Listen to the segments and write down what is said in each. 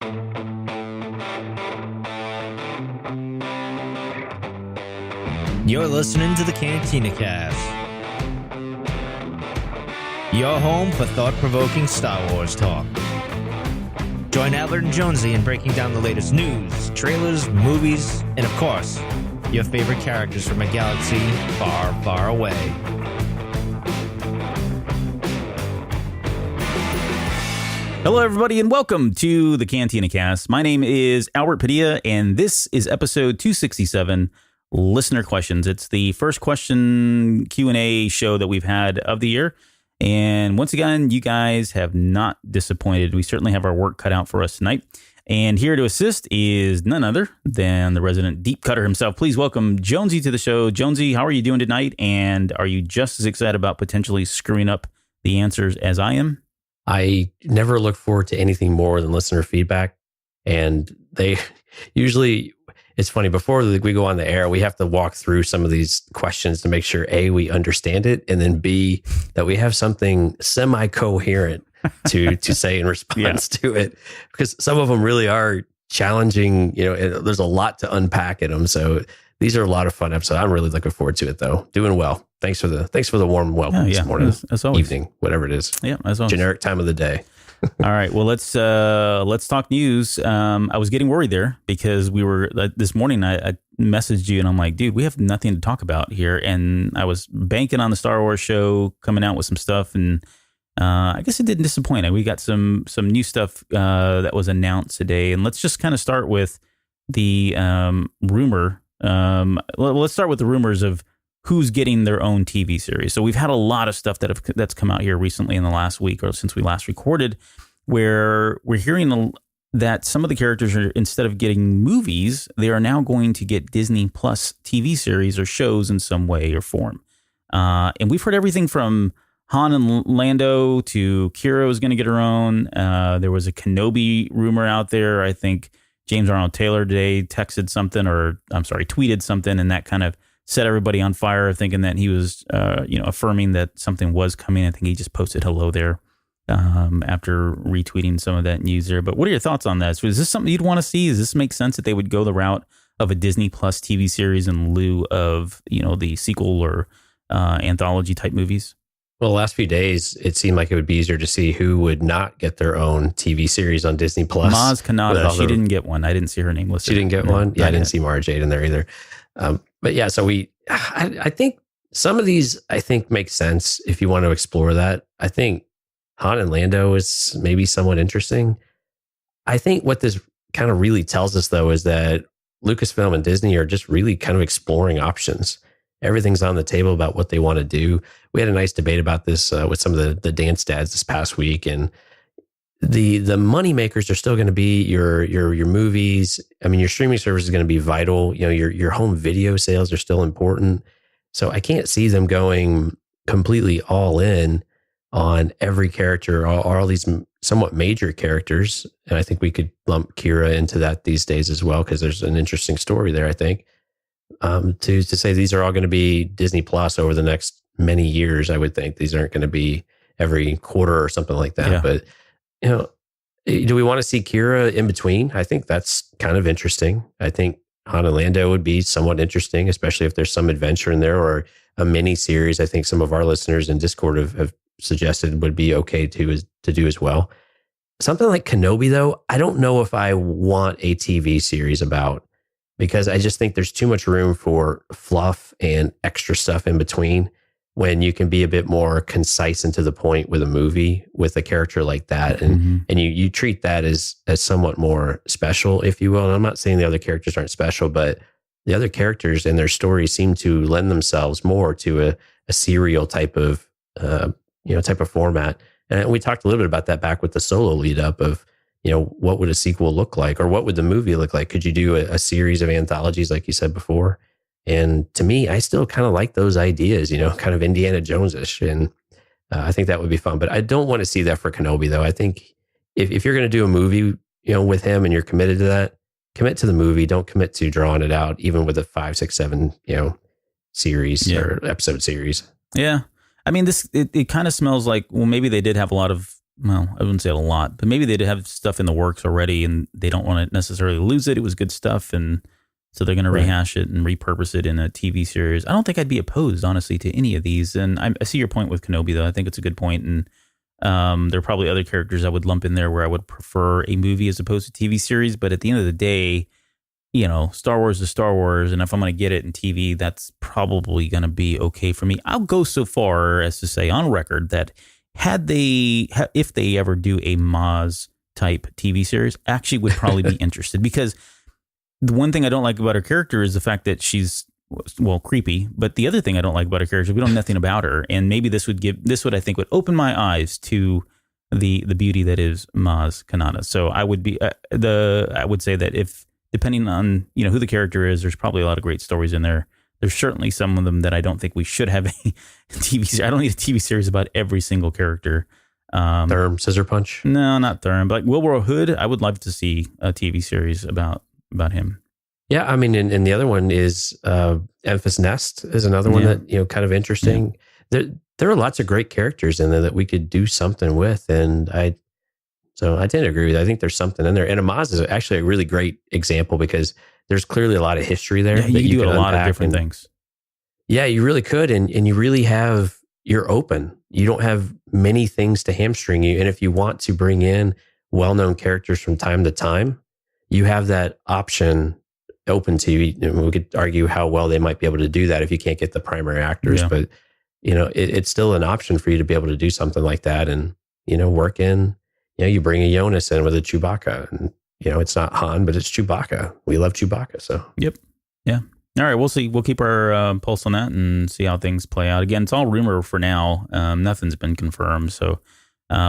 You're listening to the Cantina Cast, your home for thought-provoking Star Wars talk. Join Albert and Jonesy in breaking down the latest news, trailers, movies, and of course, your favorite characters from a galaxy far, far away. Hello, everybody, and welcome to the Cantina Cast. My name is Albert Padilla, and this is episode 267, Listener Questions. It's the first question Q&A show that we've had of the year. And once again, you guys have not disappointed. We certainly have our work cut out for us tonight. And here to assist is none other than the resident deep cutter himself. Please welcome Jonesy to the show. Jonesy, how are you doing tonight? And are you just as excited about potentially screwing up the answers as I am? I never look forward to anything more than listener feedback. And they usually, it's funny, before we go on the air, we have to walk through some of these questions to make sure A, we understand it, and then B, that we have something semi-coherent to say in response to it. Because some of them really are challenging, there's a lot to unpack in them. So these are a lot of fun episodes. I'm really looking forward to it, though. Doing well. Thanks for the warm welcome this morning, as always. Evening, whatever it is. Yeah, as always. Generic time of the day. All right. Well, let's talk news. I was getting worried there because we were this morning. I messaged you and I'm like, dude, we have nothing to talk about here. And I was banking on the Star Wars show coming out with some stuff, and I guess it didn't disappoint. We got some new stuff that was announced today, and let's just kind of start with the rumor. Let's start with the rumors of who's getting their own TV series. So we've had a lot of stuff that's come out here recently in the last week or since we last recorded, where we're hearing that some of the characters are, instead of getting movies, they are now going to get Disney Plus TV series or shows in some way or form. And we've heard everything from Han and Lando to Qi'ra is going to get her own. There was a Kenobi rumor out there. I think James Arnold Taylor today tweeted something, and that kind of set everybody on fire, thinking that he was, affirming that something was coming. I think he just posted hello there after retweeting some of that news there. But what are your thoughts on that? So is this something you'd want to see? Does this make sense that they would go the route of a Disney Plus TV series in lieu of, the sequel or anthology type movies? Well, the last few days, it seemed like it would be easier to see who would not get their own TV series on Disney Plus. Maz Kanata, she didn't get one. I didn't see her name listed. She didn't get one? Yeah, I didn't see Mara Jade in there either. But yeah, so I think some of these, make sense if you want to explore that. I think Han and Lando is maybe somewhat interesting. I think what this kind of really tells us, though, is that Lucasfilm and Disney are just really kind of exploring options. Everything's on the table about what they want to do. We had a nice debate about this with some of the dance dads this past week, and the money makers are still going to be your movies. I mean, your streaming service is going to be vital. Your home video sales are still important. So I can't see them going completely all in on every character, all these somewhat major characters. And I think we could lump Qi'ra into that these days as well, because there's an interesting story there, I think. To say these are all going to be Disney Plus over the next many years, I would think. These aren't going to be every quarter or something like that. Yeah. But, do we want to see Qi'ra in between? I think that's kind of interesting. I think Han and Lando would be somewhat interesting, especially if there's some adventure in there or a mini series. I think some of our listeners in Discord have suggested would be okay to do as well. Something like Kenobi, though, I don't know if I want a TV series about, because I just think there's too much room for fluff and extra stuff in between when you can be a bit more concise and to the point with a movie with a character like that. And and you treat that as somewhat more special, if you will. And I'm not saying the other characters aren't special, but the other characters and their stories seem to lend themselves more to a serial type of format. And we talked a little bit about that back with the Solo lead up of, what would a sequel look like, or what would the movie look like? Could you do a series of anthologies like you said before? And to me, I still kind of like those ideas, kind of Indiana Jones-ish. And I think that would be fun. But I don't want to see that for Kenobi, though. I think if you're going to do a movie, with him and you're committed to that, commit to the movie. Don't commit to drawing it out, even with a 5, 6, 7, series or episode series. Yeah. I mean, it kind of smells like, well, maybe they did have a lot of well, I wouldn't say a lot, but maybe they'd have stuff in the works already and they don't want to necessarily lose it. It was good stuff. And so they're going to rehash it and repurpose it in a TV series. I don't think I'd be opposed, honestly, to any of these. And I see your point with Kenobi, though. I think it's a good point. And there are probably other characters I would lump in there where I would prefer a movie as opposed to TV series. But at the end of the day, you know, Star Wars is Star Wars. And if I'm going to get it in TV, that's probably going to be okay for me. I'll go so far as to say on record that if they ever do a Maz type TV series, actually would probably be interested, because the one thing I don't like about her character is the fact that she's, well, creepy. But the other thing I don't like about her character is we don't know nothing about her. And maybe this would I think would open my eyes to the beauty that is Maz Kanata. So I would be I would say that if, depending on, you know, who the character is, there's probably a lot of great stories in there. There's certainly some of them that I don't think we should have a TV series. I don't need a TV series about every single character. Therm, Scissor Punch? No, not Therm. But like Wilbur Hood, I would love to see a TV series about him. Yeah, I mean, and the other one is Memphis Nest is another one that, you know, kind of interesting. Yeah. There are lots of great characters in there that we could do something with, and I tend to agree with you. I think there's something in there. And Amaz is actually a really great example because there's clearly a lot of history there. Yeah, you do a lot of different things. Yeah, you really could. And you really you're open. You don't have many things to hamstring you. And if you want to bring in well-known characters from time to time, you have that option open to you. We could argue how well they might be able to do that if you can't get the primary actors. Yeah. But, you know, it's still an option for you to be able to do something like that and, you know, work in, you know, you bring a Jonas in with a Chewbacca and, you know, it's not Han, but it's Chewbacca. We love Chewbacca. So, yep. Yeah. All right. We'll see. We'll keep our pulse on that and see how things play out. Again, it's all rumor for now. Nothing's been confirmed. So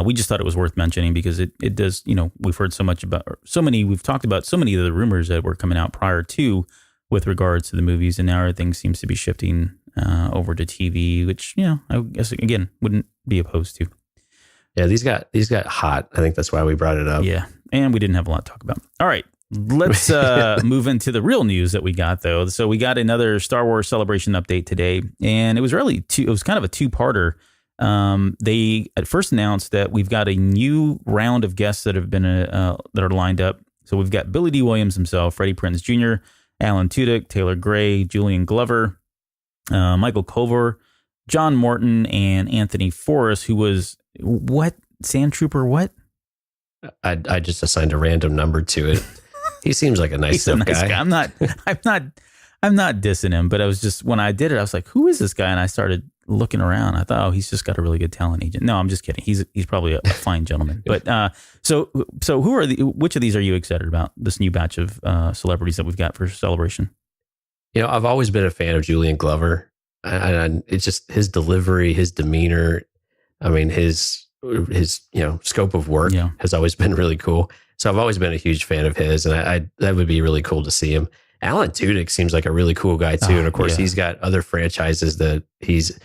we just thought it was worth mentioning because it does, you know, we've heard we've talked about so many of the rumors that were coming out prior to with regards to the movies. And now everything seems to be shifting over to TV, which, you know, I guess, again, wouldn't be opposed to. Yeah, these got hot. I think that's why we brought it up. Yeah, and we didn't have a lot to talk about. All right, let's move into the real news that we got, though. So we got another Star Wars Celebration update today, and it was it was kind of a two-parter. They at first announced that we've got a new round of guests that have been that are lined up. So we've got Billy D. Williams himself, Freddie Prinze Jr., Alan Tudyk, Taylor Gray, Julian Glover, Michael Culver, John Morton, and Anthony Forrest, who was Sand Trooper? What? I just assigned a random number to it. He seems like a nice guy. I'm not dissing him, but I was just, when I did it, I was like, who is this guy? And I started looking around. I thought, oh, he's just got a really good talent agent. No, I'm just kidding. He's probably a fine gentleman. But so which of these are you excited about? This new batch of celebrities that we've got for Celebration? You know, I've always been a fan of Julian Glover, and it's just his delivery, his demeanor. I mean, his you know, scope of work has always been really cool. So I've always been a huge fan of his, and I that would be really cool to see him. Alan Tudyk seems like a really cool guy too, and of course he's got other franchises that he's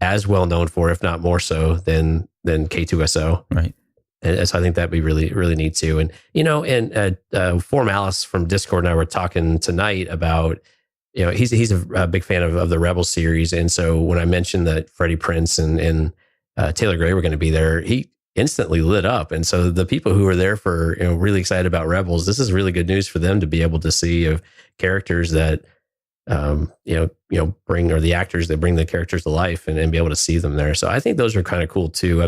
as well known for, if not more so, than K2SO. Right. And so I think that'd be really, really neat too. And you know, and Form Alice from Discord and I were talking tonight about, you know, he's a big fan of the Rebel series, and so when I mentioned that Freddie Prinze and Taylor Gray were going to be there, he instantly lit up. And so the people who are there for, you know, really excited about Rebels, this is really good news for them to be able to see of characters that, you know, bring, or the actors that bring the characters to life and be able to see them there. So I think those are kind of cool too.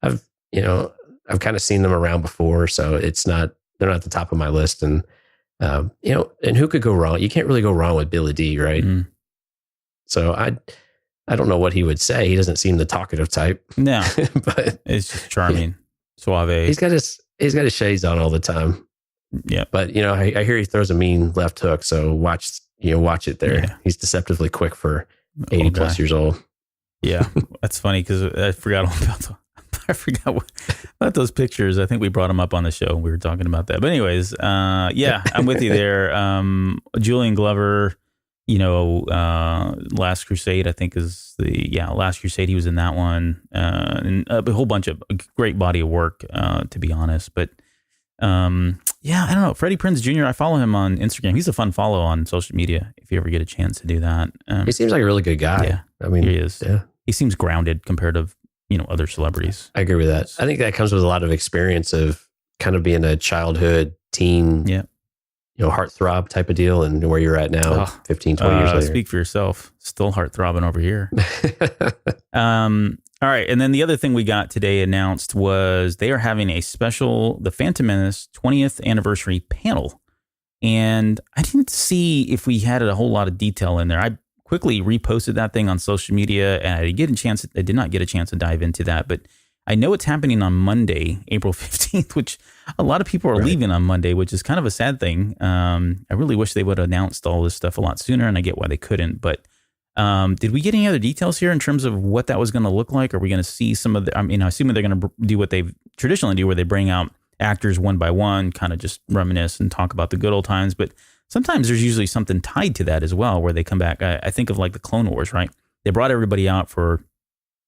I've kind of seen them around before, so they're not at the top of my list. And, you know, and who could go wrong? You can't really go wrong with Billy D, right? Mm. So I don't know what he would say. He doesn't seem the talkative type. No, but it's just charming, suave. He's got his shades on all the time. Yeah, but you know, I hear he throws a mean left hook. So watch it there. Yeah. He's deceptively quick for 80 plus years old. Yeah, that's funny because I forgot about those pictures. I think we brought them up on the show. We were talking about that. But anyways, yeah, I'm with you there. Julian Glover. You know, Last Crusade, I think is Last Crusade. He was in that one, and a whole bunch of a great body of work, to be honest. But yeah, I don't know. Freddie Prinze Jr., I follow him on Instagram. He's a fun follow on social media if you ever get a chance to do that. He seems like a really good guy. Yeah, I mean, he is. Yeah. He seems grounded compared to other celebrities. I agree with that. I think that comes with a lot of experience of kind of being a childhood teen, heartthrob type of deal, and where you're at now, 15, 20 years later. Speak for yourself. Still heart-throbbing over here. All right. And then the other thing we got today announced was they are having the Phantom Menace 20th anniversary panel. And I didn't see if we had a whole lot of detail in there. I quickly reposted that thing on social media, and I did not get a chance to dive into that, but I know it's happening on Monday, April 15th, which a lot of people are leaving on Monday, which is kind of a sad thing. I really wish they would have announced all this stuff a lot sooner, and I get why they couldn't. But did we get any other details here in terms of what that was going to look like? Are we going to see some of the, I assume they're going to do what they traditionally do, where they bring out actors one by one, kind of just reminisce and talk about the good old times. But sometimes there's usually something tied to that as well, where they come back. I think of like the Clone Wars, right? They brought everybody out for,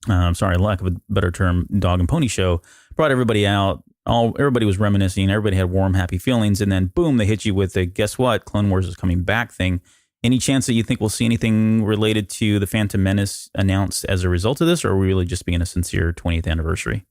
lack of a better term, dog and pony show, brought everybody out. Everybody was reminiscing. Everybody had warm, happy feelings. And then boom, they hit you with the, guess what? Clone Wars is coming back thing. Any chance that you think we'll see anything related to the Phantom Menace announced as a result of this, or are we really just being a sincere 20th anniversary?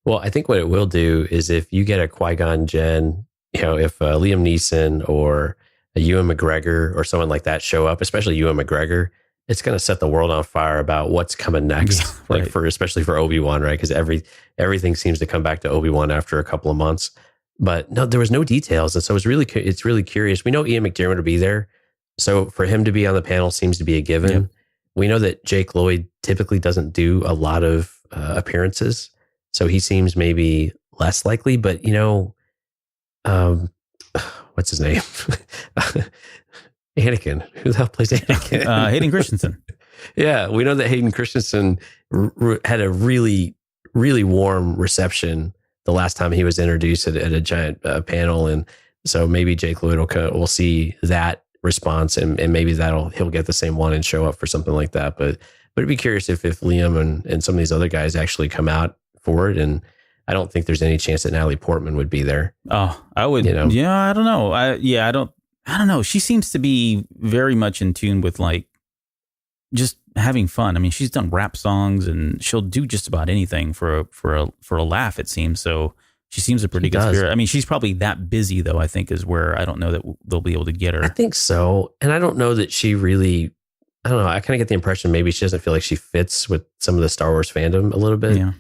Well, I think what it will do is if you get a Qui-Gon Jinn, if Liam Neeson or a Ewan McGregor or someone like that show up, especially Ewan McGregor, it's going to set the world on fire about what's coming next. Yeah, right. Especially for Obi-Wan, right? Because everything seems to come back to Obi-Wan after a couple of months. But no, there was no details, and so it's really curious. We know Ian McDiarmid will be there, so for him to be on the panel seems to be a given. Yep. We know that Jake Lloyd typically doesn't do a lot of appearances, so he seems maybe less likely. But what's his name? Anakin. Who the hell plays Anakin? Hayden Christensen. Yeah, we know that Hayden Christensen had a really, really warm reception the last time he was introduced at a giant panel, and so maybe Jake Lloyd will see that response, and maybe he'll get the same one and show up for something like that. But it'd be curious if Liam and some of these other guys actually come out for it. And I don't think there's any chance that Natalie Portman would be there. Oh, I would. Yeah, I don't know. I don't know. She seems to be very much in tune with like just having fun. I mean, she's done rap songs and she'll do just about anything for a laugh, it seems. So she seems a pretty good spirit. I mean, she's probably that busy though, I think, is where I don't know that they'll be able to get her. I think so. And I don't know that she really, I don't know. I kind of get the impression maybe she doesn't feel like she fits with some of the Star Wars fandom a little bit. Yeah.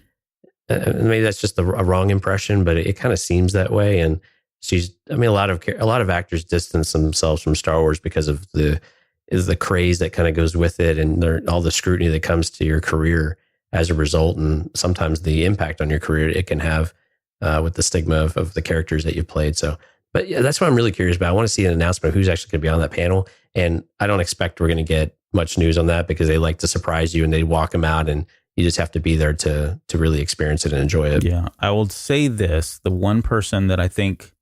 And maybe that's just a wrong impression, but it kind of seems that way. And a lot of actors distance themselves from Star Wars because of the craze that kind of goes with it, and all the scrutiny that comes to your career as a result, and sometimes the impact on your career it can have with the stigma of the characters that you've played. So, but yeah, that's what I'm really curious about. I want to see an announcement of who's actually going to be on that panel, and I don't expect we're going to get much news on that because they like to surprise you and they walk them out, and you just have to be there to really experience it and enjoy it. Yeah, I will say this: the one person that I think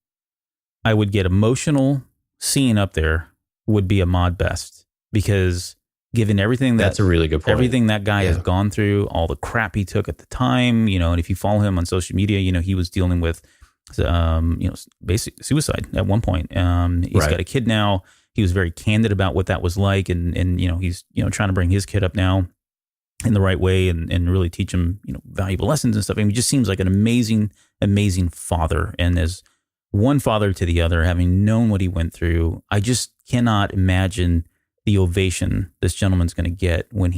I would get emotional seeing up there would be Ahmad Best, because given everything that's a really good point. Everything that guy has gone through, all the crap he took at the time, and if you follow him on social media, he was dealing with, basic suicide at one point. He's got a kid now. He was very candid about what that was like, and he's trying to bring his kid up now in the right way and really teach him valuable lessons and stuff. I mean, he just seems like an amazing, amazing father, and as one father to the other, having known what he went through, I just cannot imagine the ovation this gentleman's going to get when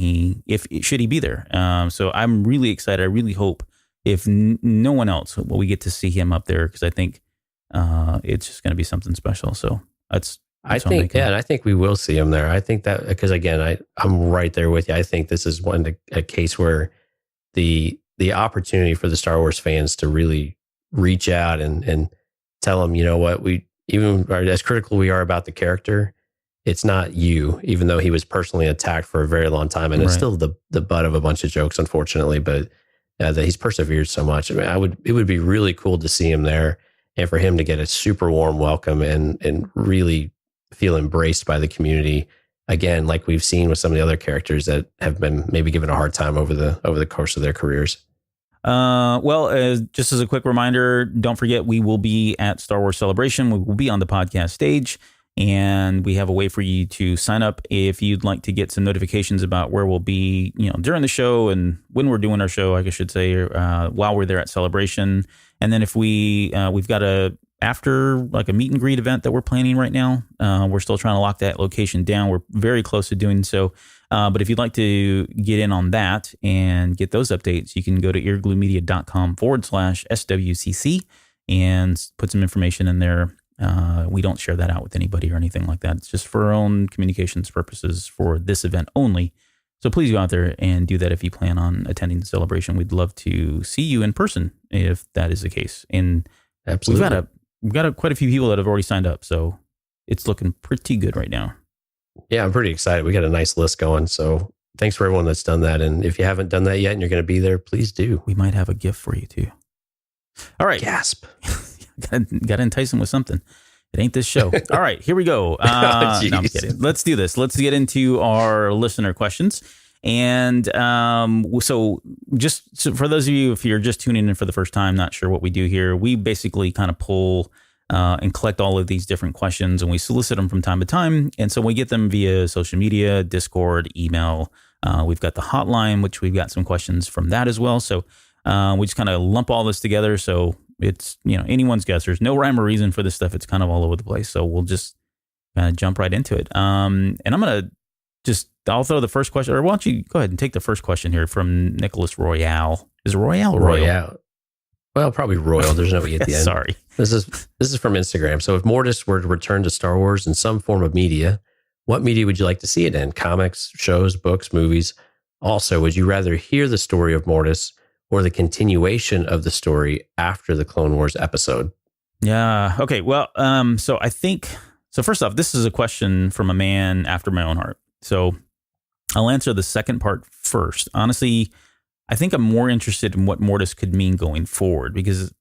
should he be there. So I'm really excited. I really hope, if no one else, we get to see him up there, because I think it's just going to be something special. So I think we will see him there. I think that, because again, I'm right there with you. I think this is a case where the opportunity for the Star Wars fans to really reach out and tell them, what, we even as critical we are about the character, it's not you, even though he was personally attacked for a very long time, and it's still the butt of a bunch of jokes, unfortunately. But that he's persevered so much. I mean, it would be really cool to see him there, and for him to get a super warm welcome and really feel embraced by the community again, like we've seen with some of the other characters that have been maybe given a hard time over the course of their careers. Just as a quick reminder, don't forget, we will be at Star Wars Celebration. We will be on the podcast stage. And we have a way for you to sign up if you'd like to get some notifications about where we'll be, during the show and when we're doing our show, I should say, while we're there at Celebration. And then if we've got after a meet and greet event that we're planning right now. We're still trying to lock that location down. We're very close to doing so. But if you'd like to get in on that and get those updates, you can go to eargluemedia.com/SWCC and put some information in there. We don't share that out with anybody or anything like that. It's just for our own communications purposes for this event only. So please go out there and do that if you plan on attending the celebration. We'd love to see you in person if that is the case. And absolutely. We've got quite a few people that have already signed up, so it's looking pretty good right now. Yeah, I'm pretty excited. We got a nice list going, so thanks for everyone that's done that. And if you haven't done that yet and you're going to be there, please do. We might have a gift for you too. All right. Gasp. Got to entice them with something. It ain't this show. All right, here we go. No, I'm kidding. Let's do this. Let's get into our listener questions. And so for those of you, if you're just tuning in for the first time, not sure what we do here, we basically kind of pull and collect all of these different questions and we solicit them from time to time. And so we get them via social media, Discord, email. We've got the hotline, which we've got some questions from that as well. So we just kind of lump all this together. So it's, anyone's guess. There's no rhyme or reason for this stuff. It's kind of all over the place. So we'll just kind of jump right into it. And I'm going to I'll throw the first question, or why don't you go ahead and take the first question here from Nicholas Royale. Is it Royale or Royal? Well, probably Royal. There's no E at the end. Sorry. This is from Instagram. So if Mortis were to return to Star Wars in some form of media, what media would you like to see it in? Comics, shows, books, movies? Also, would you rather hear the story of Mortis or the continuation of the story after the Clone Wars episode? Yeah. Okay. Well, so first off, this is a question from a man after my own heart. So I'll answer the second part first. Honestly, I think I'm more interested in what Mortis could mean going forward, because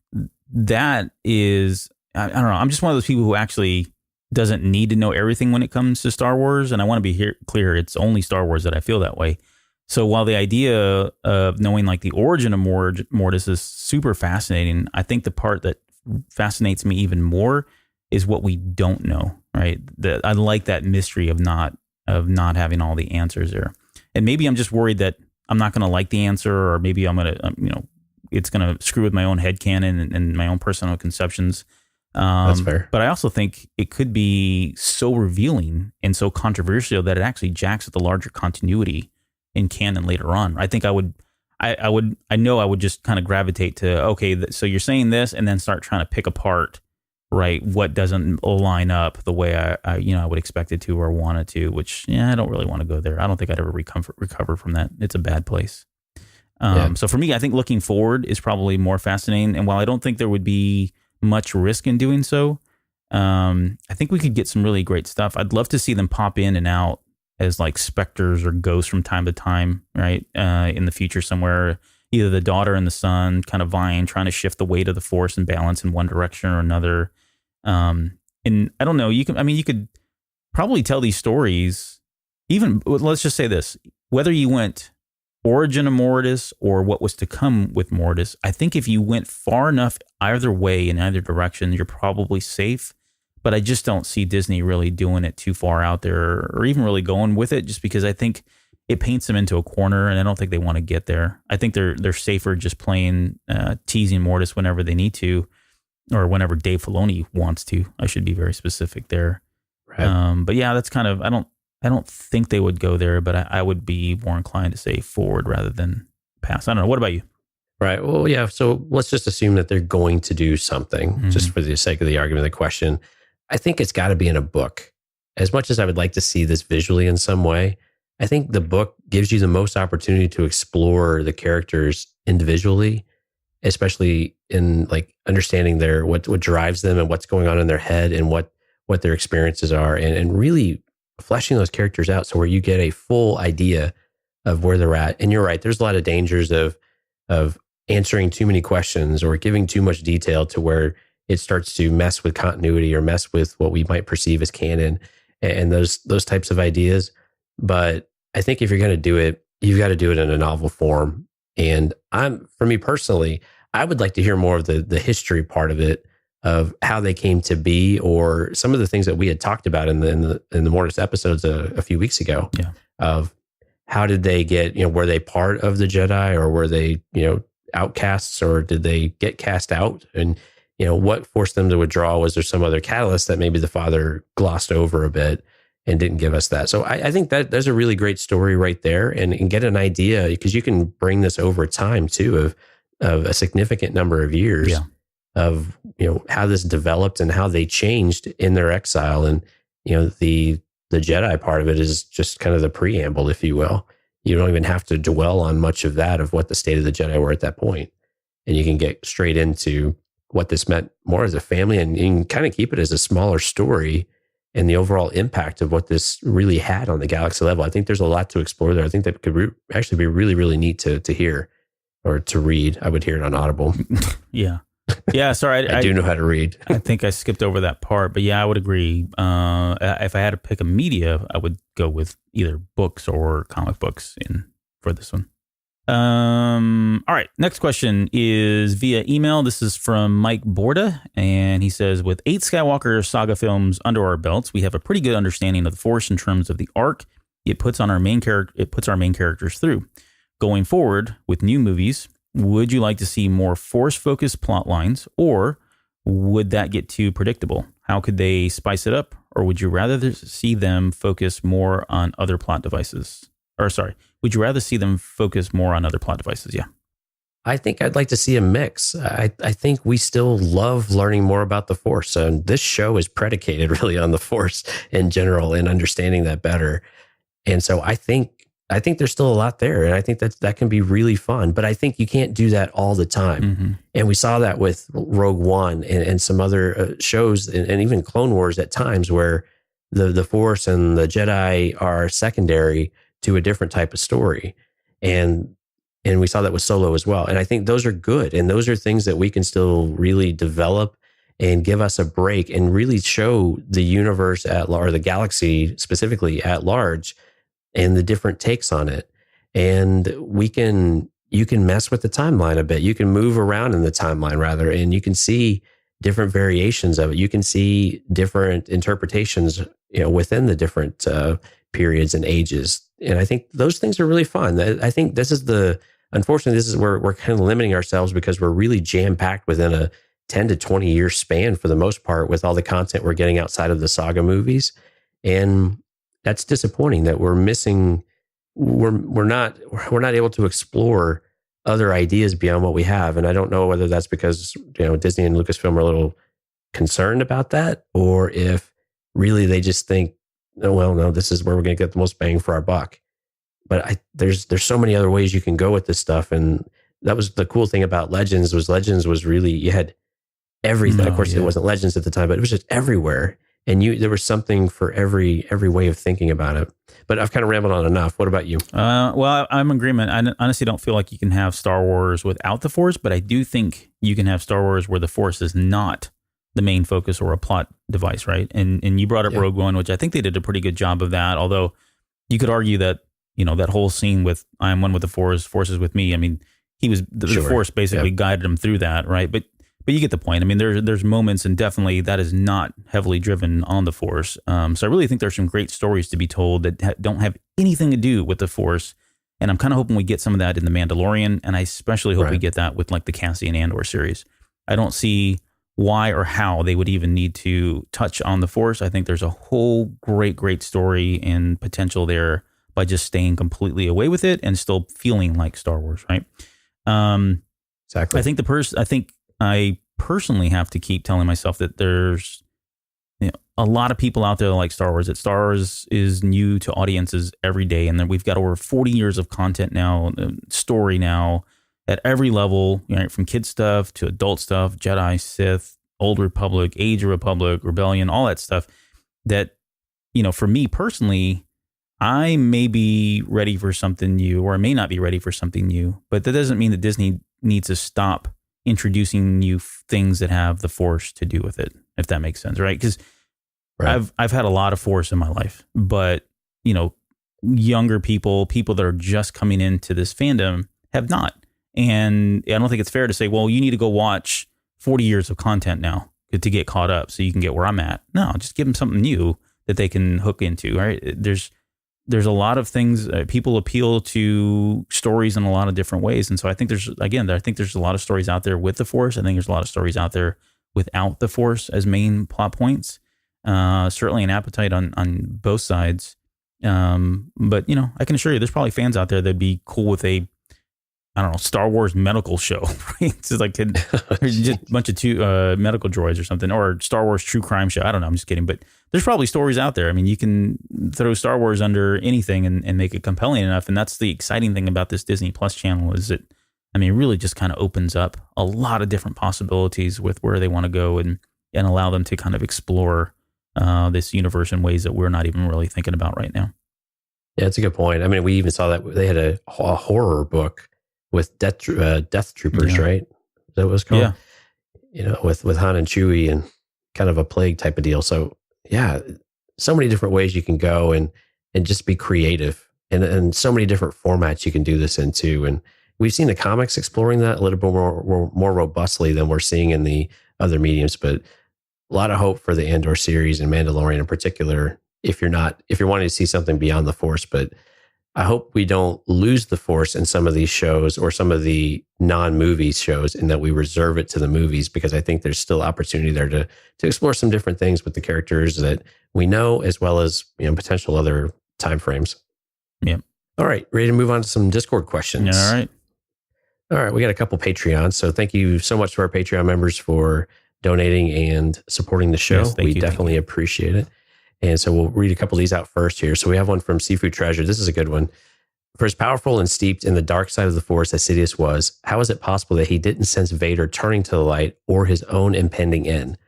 that is, I don't know, I'm just one of those people who actually doesn't need to know everything when it comes to Star Wars. And I want to be clear, it's only Star Wars that I feel that way. So while the idea of knowing the origin of Mortis is super fascinating, I think the part that fascinates me even more is what we don't know, right? I like that mystery of not having all the answers there. And maybe I'm just worried that I'm not going to like the answer, or maybe I'm going to, it's going to screw with my own headcanon and my own personal conceptions. That's fair. But I also think it could be so revealing and so controversial that it actually jacks at the larger continuity in canon later on. I think I know I would just kind of gravitate to, okay, so you're saying this, and then start trying to pick apart, right, what doesn't line up the way I would expect it to or want it to, which, I don't really want to go there. I don't think I'd ever recover from that. It's a bad place. So for me, I think looking forward is probably more fascinating. And while I don't think there would be much risk in doing so, I think we could get some really great stuff. I'd love to see them pop in and out as specters or ghosts from time to time, right? In the future somewhere, either the daughter and the son kind of vying, trying to shift the weight of the force and balance in one direction or another. And I don't know, you could probably tell these stories, even, let's just say this, whether you went origin of Mortis or what was to come with Mortis, I think if you went far enough either way in either direction, you're probably safe. But I just don't see Disney really doing it too far out there, or even really going with it, just because I think it paints them into a corner, and I don't think they want to get there. I think they're safer just playing, teasing Mortis whenever they need to, or whenever Dave Filoni wants to. I should be very specific there. Right. But yeah, that's kind of, I don't think they would go there, but I would be more inclined to say forward rather than pass. I don't know. What about you? Right. Well, yeah. So let's just assume that they're going to do something, just for the sake of the argument of the question. I think it's got to be in a book. As much as I would like to see this visually in some way, I think the book gives you the most opportunity to explore the characters individually, especially in understanding what drives them and what's going on in their head and what their experiences are, and really fleshing those characters out, so where you get a full idea of where they're at. And you're right, there's a lot of dangers of answering too many questions or giving too much detail to where it starts to mess with continuity or mess with what we might perceive as canon and those types of ideas. But I think if you're going to do it, you've got to do it in a novel form. And for me personally, I would like to hear more of the history part of it of how they came to be, or some of the things that we had talked about in the Mortis episodes a few weeks ago. Yeah. Of how did they get, were they part of the Jedi, or were they, outcasts, or did they get cast out? And, what forced them to withdraw? Was there some other catalyst that maybe the father glossed over a bit and didn't give us that? So I think that there's a really great story right there, and get an idea, because you can bring this over time too, of a significant number of years of, how this developed and how they changed in their exile. And, the Jedi part of it is just kind of the preamble, if you will. You don't even have to dwell on much of that, of what the state of the Jedi were at that point. And you can get straight into what this meant more as a family, and you can kind of keep it as a smaller story and the overall impact of what this really had on the galaxy level. I think there's a lot to explore there. I think that could actually be really, really neat to hear or to read. I would hear it on Audible. Yeah. Sorry. I do know how to read. I think I skipped over that part, but yeah, I would agree. If I had to pick a media, I would go with either books or comic books for this one. All right. Next question is via email. This is from Mike Borda, and he says, with 8 Skywalker saga films under our belts, we have a pretty good understanding of the Force in terms of the arc it puts our main characters through. Going forward with new movies, would you like to see more Force-focused plot lines, or would that get too predictable? How could they spice it up, or would you rather see them focus more on other plot devices? Would you rather see them focus more on other plot devices? Yeah. I think I'd like to see a mix. I think we still love learning more about the Force. And this show is predicated really on the Force in general and understanding that better. And so I think there's still a lot there. And I think that can be really fun. But I think you can't do that all the time. Mm-hmm. And we saw that with Rogue One and some other shows, and even Clone Wars at times, where the Force and the Jedi are secondary to a different type of story. And we saw that with Solo as well. And I think those are good. And those are things that we can still really develop and give us a break and really show the universe or the galaxy specifically at large and the different takes on it. And you can mess with the timeline a bit. You can move around in the timeline rather, and you can see different variations of it. You can see different interpretations, within the different periods and ages. And I think those things are really fun. I think unfortunately, this is where we're kind of limiting ourselves, because we're really jam-packed within a 10 to 20 year span for the most part with all the content we're getting outside of the saga movies. And that's disappointing that we're missing, we're not able to explore other ideas beyond what we have. And I don't know whether that's because, Disney and Lucasfilm are a little concerned about that, or if really they just think, oh, well, no, this is where we're going to get the most bang for our buck. But there's so many other ways you can go with this stuff. And that was the cool thing about Legends was really, you had everything. Of course, It wasn't Legends at the time, but it was just everywhere. And there was something for every way of thinking about it. But I've kind of rambled on enough. What about you? Well, I'm in agreement. I honestly don't feel like you can have Star Wars without the Force, but I do think you can have Star Wars where the Force is not the main focus or a plot device, right? And you brought up Rogue One, which I think they did a pretty good job of that. Although you could argue that, that whole scene with I am one with the Force, Force is with me. I mean, he was the Force basically guided him through that, right? But you get the point. I mean, there's moments, and definitely that is not heavily driven on the Force. So I really think there's some great stories to be told that don't have anything to do with the Force. And I'm kind of hoping we get some of that in The Mandalorian, and I especially hope we get that with like the Cassian Andor series. I don't see why or how they would even need to touch on the Force. I think there's a whole great story and potential there by just staying completely away with it and still feeling like Star Wars, right? Exactly. I think I personally have to keep telling myself that there's a lot of people out there that like Star Wars. That Star Wars is new to audiences every day, and then we've got over 40 years of content now, story now at every level, from kid stuff to adult stuff, Jedi, Sith, Old Republic, Age of Republic, Rebellion, all that stuff. That for me personally, I may be ready for something new, or I may not be ready for something new. But that doesn't mean that Disney needs to stop introducing new things that have the Force to do with it, if that makes sense, right? Because I've had a lot of Force in my life, but younger people that are just coming into this fandom have not. And I don't think it's fair to say, well, you need to go watch 40 years of content now, to get caught up so you can get where I'm at. No, just give them something new that they can hook into, right? There's a lot of things, people appeal to stories in a lot of different ways. And so I think there's a lot of stories out there with the Force. I think there's a lot of stories out there without the Force as main plot points. Certainly an appetite on both sides. But I can assure you there's probably fans out there that'd be cool with a, I don't know, Star Wars medical show. It's like just a bunch of medical droids or something, or Star Wars true crime show. I don't know. I'm just kidding. But there's probably stories out there. I mean, you can throw Star Wars under anything and make it compelling enough. And that's the exciting thing about this Disney Plus channel is that, I mean, it really just kind of opens up a lot of different possibilities with where they want to go and allow them to kind of explore this universe in ways that we're not even really thinking about right now. Yeah, it's a good point. I mean, we even saw that they had a horror book with Death Troopers, right? Is that what it's called? Yeah. With Han and Chewie and kind of a plague type of deal. So yeah, so many different ways you can go and just be creative and so many different formats you can do this into. And we've seen the comics exploring that a little bit more robustly than we're seeing in the other mediums, but a lot of hope for the Andor series and Mandalorian in particular, if you're wanting to see something beyond the Force. But I hope we don't lose the Force in some of these shows or some of the non-movie shows, and that we reserve it to the movies, because I think there's still opportunity there to explore some different things with the characters that we know, as well as potential other time frames. Yeah. All right, ready to move on to some Discord questions. All right. We got a couple Patreons, so thank you so much to our Patreon members for donating and supporting the show. Yes, we definitely appreciate it. And so we'll read a couple of these out first here. So we have one from Seafood Treasure. This is a good one. For as powerful and steeped in the dark side of the Force as Sidious was, how is it possible that he didn't sense Vader turning to the light or his own impending end?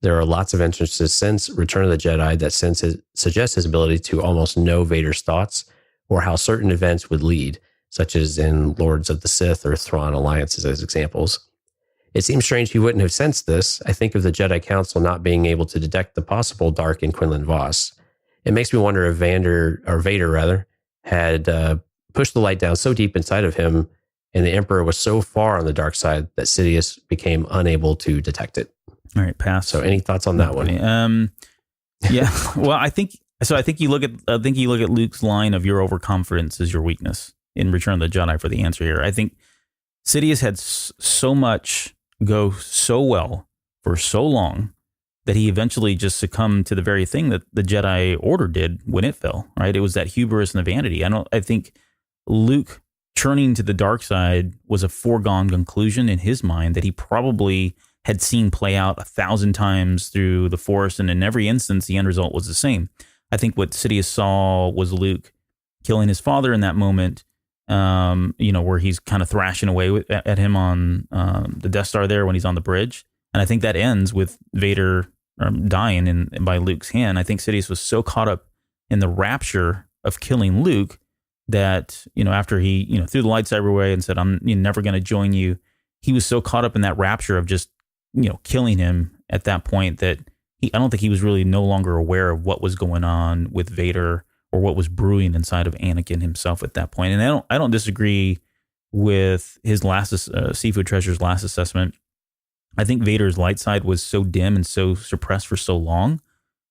There are lots of entrances since Return of the Jedi that suggest his ability to almost know Vader's thoughts or how certain events would lead, such as in Lords of the Sith or Thrawn alliances as examples. It seems strange he wouldn't have sensed this. I think of the Jedi Council not being able to detect the possible dark in Quinlan Vos. It makes me wonder if Vader had pushed the light down so deep inside of him, and the Emperor was so far on the dark side that Sidious became unable to detect it. All right, pass. So, any thoughts on that one? Yeah. Well, I think you look at Luke's line of "Your overconfidence is your weakness" in Return of the Jedi for the answer here. I think Sidious had so much go so well for so long that he eventually just succumbed to the very thing that the Jedi Order did when it fell, right? It was that hubris and the vanity. I think Luke turning to the dark side was a foregone conclusion in his mind that he probably had seen play out 1,000 times through the Force, and in every instance, the end result was the same. I think what Sidious saw was Luke killing his father in that moment, where he's kind of thrashing away at him on the Death Star there when he's on the bridge. And I think that ends with Vader dying by Luke's hand. I think Sidious was so caught up in the rapture of killing Luke that, after he, threw the lightsaber away and said, I'm never going to join you, he was so caught up in that rapture of just, killing him at that point that I don't think he was really no longer aware of what was going on with Vader or what was brewing inside of Anakin himself at that point. And I don't disagree with his Seafood Treasure's last assessment. I think Vader's light side was so dim and so suppressed for so long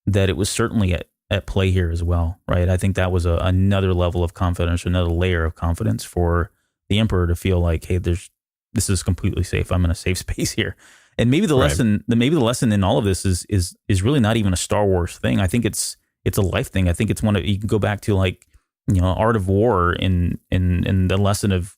that it was certainly at play here as well, right? I think that was another level of confidence, another layer of confidence for the Emperor to feel like, hey, this is completely safe. I'm in a safe space here. And maybe the lesson in all of this is really not even a Star Wars thing. I think it's a life thing. I think it's one of, you can go back to Art of War in the lesson of,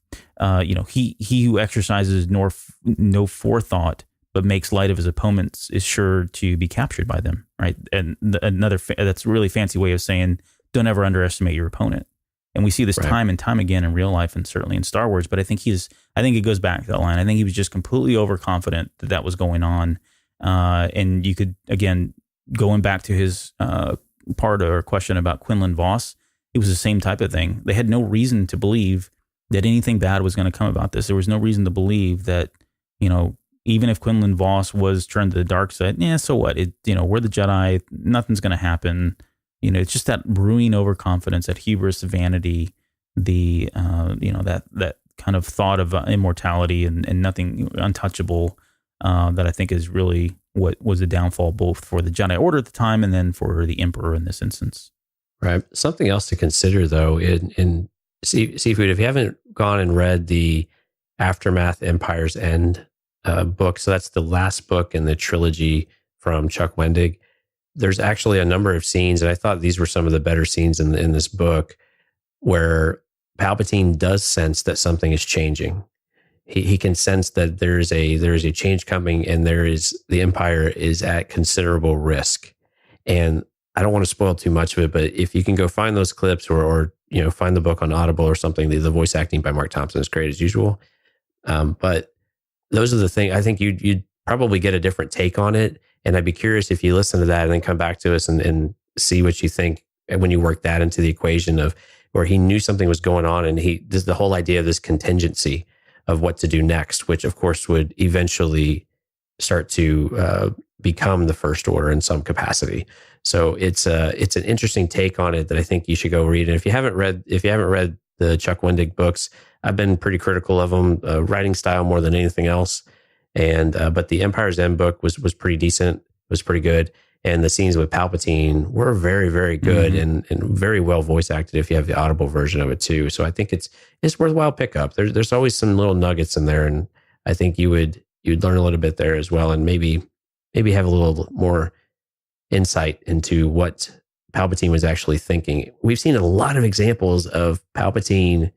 he who exercises no forethought but makes light of his opponents is sure to be captured by them, right? And that's a really fancy way of saying don't ever underestimate your opponent. And we see this time and time again in real life and certainly in Star Wars. But I think it goes back to that line. I think he was just completely overconfident that was going on. And you could, again, going back to his part or question about Quinlan Vos, it was the same type of thing. They had no reason to believe that anything bad was going to come about this. There was no reason to believe that, even if Quinlan Vos was turned to the dark side, so what? We're the Jedi. Nothing's going to happen. It's just that brewing overconfidence, that hubris, vanity, the that kind of thought of immortality and nothing untouchable that I think is really what was the downfall both for the Jedi Order at the time and then for the Emperor in this instance. Right. Something else to consider, though, in Seafood, if you haven't gone and read the Aftermath Empire's End book, so that's the last book in the trilogy from Chuck Wendig, there's actually a number of scenes, and I thought these were some of the better scenes in this book, where Palpatine does sense that something is changing. He can sense that there is a change coming, and the Empire is at considerable risk. And I don't want to spoil too much of it, but if you can go find those clips or find the book on Audible or something, the voice acting by Mark Thompson is great as usual. But those are the things I think you'd probably get a different take on it. And I'd be curious if you listen to that and then come back to us and see what you think when you work that into the equation of where he knew something was going on, and the whole idea of this contingency of what to do next, which of course would eventually start to become the First Order in some capacity. So it's an interesting take on it that I think you should go read. And if you haven't read the Chuck Wendig books, I've been pretty critical of them, writing style more than anything else. And but the Empire's End book was pretty decent, was pretty good. And the scenes with Palpatine were very, very good and very well voice acted if you have the Audible version of it too. So I think it's worthwhile pickup. There's always some little nuggets in there, and I think you'd learn a little bit there as well, and maybe have a little more insight into what Palpatine was actually thinking. We've seen a lot of examples of Palpatine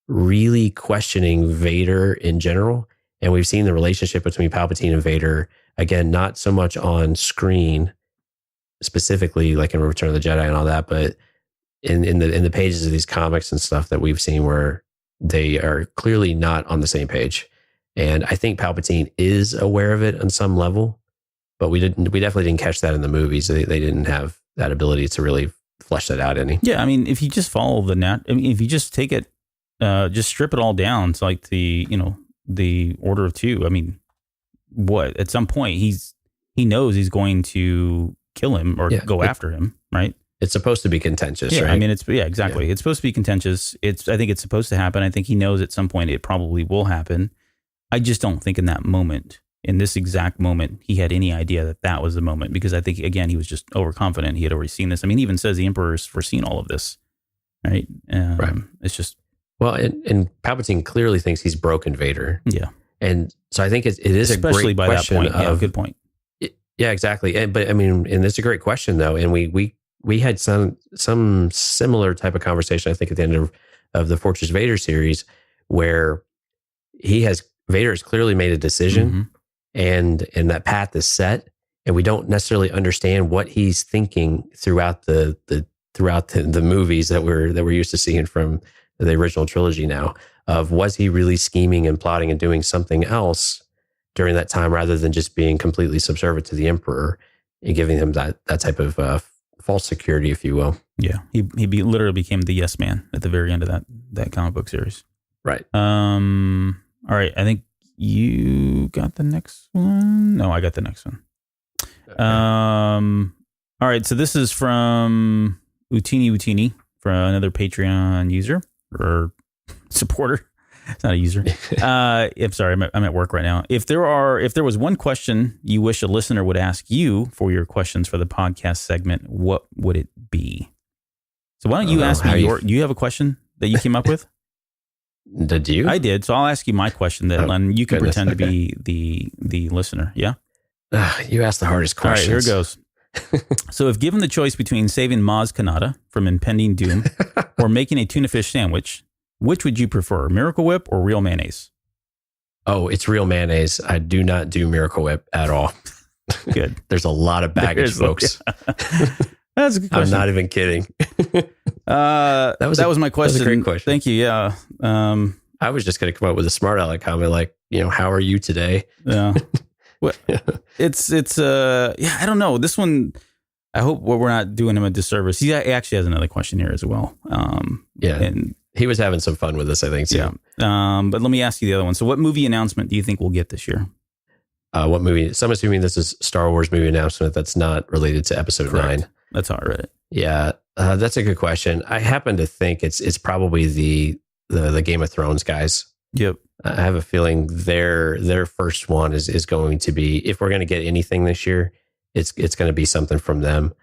really questioning Vader in general, and we've seen the relationship between Palpatine and Vader, again, not so much on screen, specifically like in Return of the Jedi and all that, but in the pages of these comics and stuff that we've seen where they are clearly not on the same page. And I think Palpatine is aware of it on some level, but we definitely didn't catch that in the movies. They didn't have that ability to really flesh that out any. Yeah, I mean, if you just follow if you just take it, just strip it all down, it's like the Order of Two. I mean, what at some point he knows he's going to kill him or go after him, right? It's supposed to be contentious, right? I mean, exactly. Yeah. It's supposed to be contentious. I think it's supposed to happen. I think he knows at some point it probably will happen. I just don't think in that moment, in this exact moment, he had any idea that was the moment, because I think, again, he was just overconfident. He had already seen this. I mean, he even says the Emperor's foreseen all of this, right? Right. It's just... Well, and Palpatine clearly thinks he's broken Vader. Yeah. And so I think it is especially a great by question. That point. Yeah, good point. Yeah, exactly. But I mean, and it's a great question though. And we had some similar type of conversation, I think, at the end of the Fortress Vader series, where Vader has clearly made a decision, and that path is set, and we don't necessarily understand what he's thinking throughout the movies that we're used to seeing from the original trilogy now. Of was he really scheming and plotting and doing something else during that time, rather than just being completely subservient to the Emperor and giving him that type of false security, if you will. Yeah, he literally became the yes man at the very end of that comic book series. Right. All right. I think you got the next one. No, I got the next one. Okay. All right. So this is from Utini from another Patreon user or supporter. It's not a user. I'm sorry. I'm at work right now. If there was one question you wish a listener would ask you for your questions for the podcast segment, what would it be? So why don't you ask me do you have a question that you came up with? Did you? I did. So I'll ask you my question and you can pretend to be the listener. Yeah. You asked the hardest questions. All right, here it goes. So if given the choice between saving Maz Kanata from impending doom or making a tuna fish sandwich, which would you prefer, Miracle Whip or real mayonnaise? Oh, it's real mayonnaise. I do not do Miracle Whip at all. Good. There's a lot of baggage, folks. That's a good question. I'm not even kidding. That was my question. That was a great question. Thank you. Yeah. I was just going to come up with a smart aleck comment like, how are you today? Yeah. Well, it's I don't know. This one, I hope we're not doing him a disservice. He actually has another question here as well. Yeah. And he was having some fun with this, I think, too. Yeah. But let me ask you the other one. So what movie announcement do you think we'll get this year? What movie? So I'm assuming this is Star Wars movie announcement that's not related to Episode 9. That's how I read it. Yeah. That's a good question. I happen to think it's probably the Game of Thrones guys. Yep. I have a feeling their first one is going to be, if we're going to get anything this year, it's going to be something from them.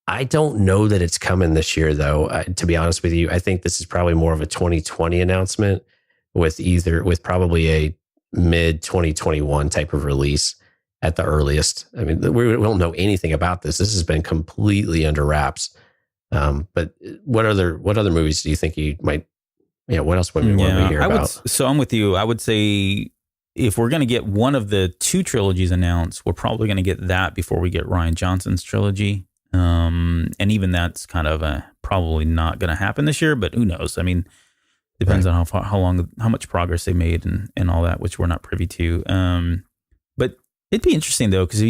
I don't know that it's coming this year, though. To be honest with you, I think this is probably more of a 2020 announcement with probably a mid 2021 type of release at the earliest. I mean, we don't know anything about this. This has been completely under wraps. But what other movies do you think you might? Yeah, what else would we want to hear about? So I'm with you. I would say if we're going to get one of the two trilogies announced, we're probably going to get that before we get Rian Johnson's trilogy. And even that's kind of probably not going to happen this year, but who knows? I mean, depends on how much progress they made and all that, which we're not privy to. But it'd be interesting though, because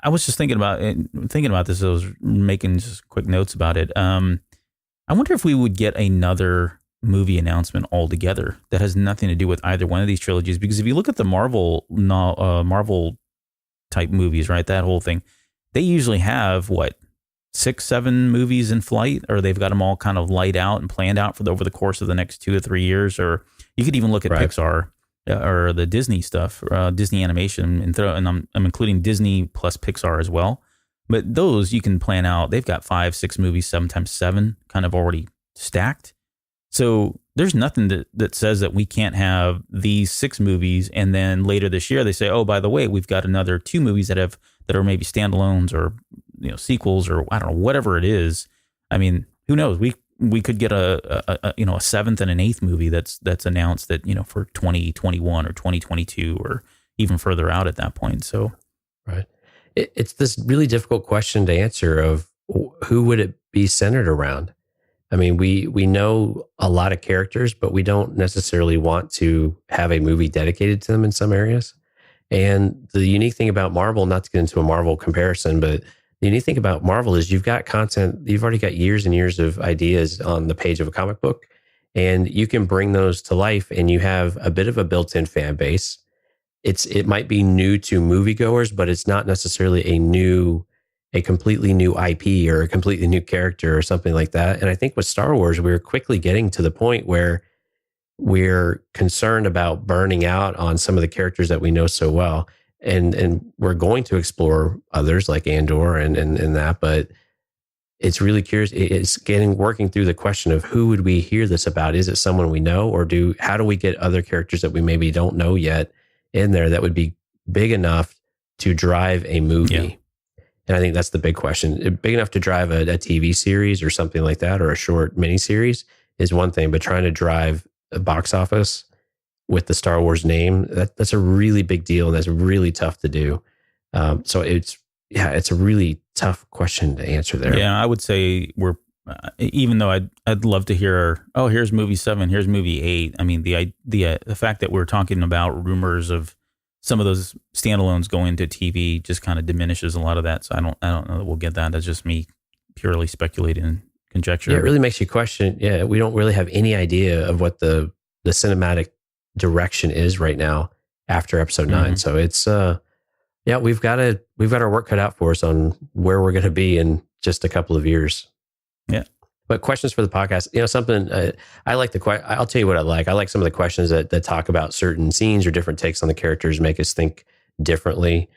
I was just thinking about this. I was making just quick notes about it. I wonder if we would get another movie announcement altogether that has nothing to do with either one of these trilogies. Because if you look at the Marvel type movies, right, that whole thing, they usually have 6-7 movies in flight, or they've got them all kind of laid out and planned out over the course of the next 2 or 3 years. Or you could even look at Pixar or the Disney stuff, Disney animation, and I'm including Disney plus Pixar as well. But those you can plan out. They've got 5-6 movies, sometimes 7, kind of already stacked. So there's nothing that says that we can't have these 6 movies, and then later this year they say, oh, by the way, we've got another 2 movies that are maybe standalones or sequels, or I don't know, whatever it is. I mean, who knows? We could get a 7th and an 8th movie that's announced that for 2021 or 2022 or even further out at that point. So right, it's this really difficult question to answer of who would it be centered around. I mean, we know a lot of characters, but we don't necessarily want to have a movie dedicated to them in some areas. And the unique thing about Marvel, not to get into a Marvel comparison, but the unique thing about Marvel is you've got content, you've already got years and years of ideas on the page of a comic book, and you can bring those to life, and you have a bit of a built-in fan base. It might be new to moviegoers, but it's not necessarily a completely new IP or a completely new character or something like that. And I think with Star Wars, we're quickly getting to the point where we're concerned about burning out on some of the characters that we know so well. And we're going to explore others like Andor and that, but it's really curious. It's working through the question of who would we hear this about? Is it someone we know, or how do we get other characters that we maybe don't know yet in there that would be big enough to drive a movie? Yeah. And I think that's the big question. Big enough to drive a TV series or something like that, or a short miniseries is one thing, but trying to drive a box office with the Star Wars name, that's a really big deal, and that's really tough to do. So it's a really tough question to answer there. Yeah, I would say even though I'd love to hear, oh, here's movie 7, here's movie 8. I mean, the fact that we're talking about rumors of some of those standalones going to TV just kind of diminishes a lot of that. So I don't know that we'll get that. That's just me purely speculating and conjecture. Yeah, it really makes you question. Yeah, we don't really have any idea of what the cinematic direction is right now after episode 9. So it's we've got our work cut out for us on where we're going to be in just a couple of years. Yeah. But questions for the podcast, something I like I'll tell you what I like. I like some of the questions that talk about certain scenes or different takes on the characters, make us think differently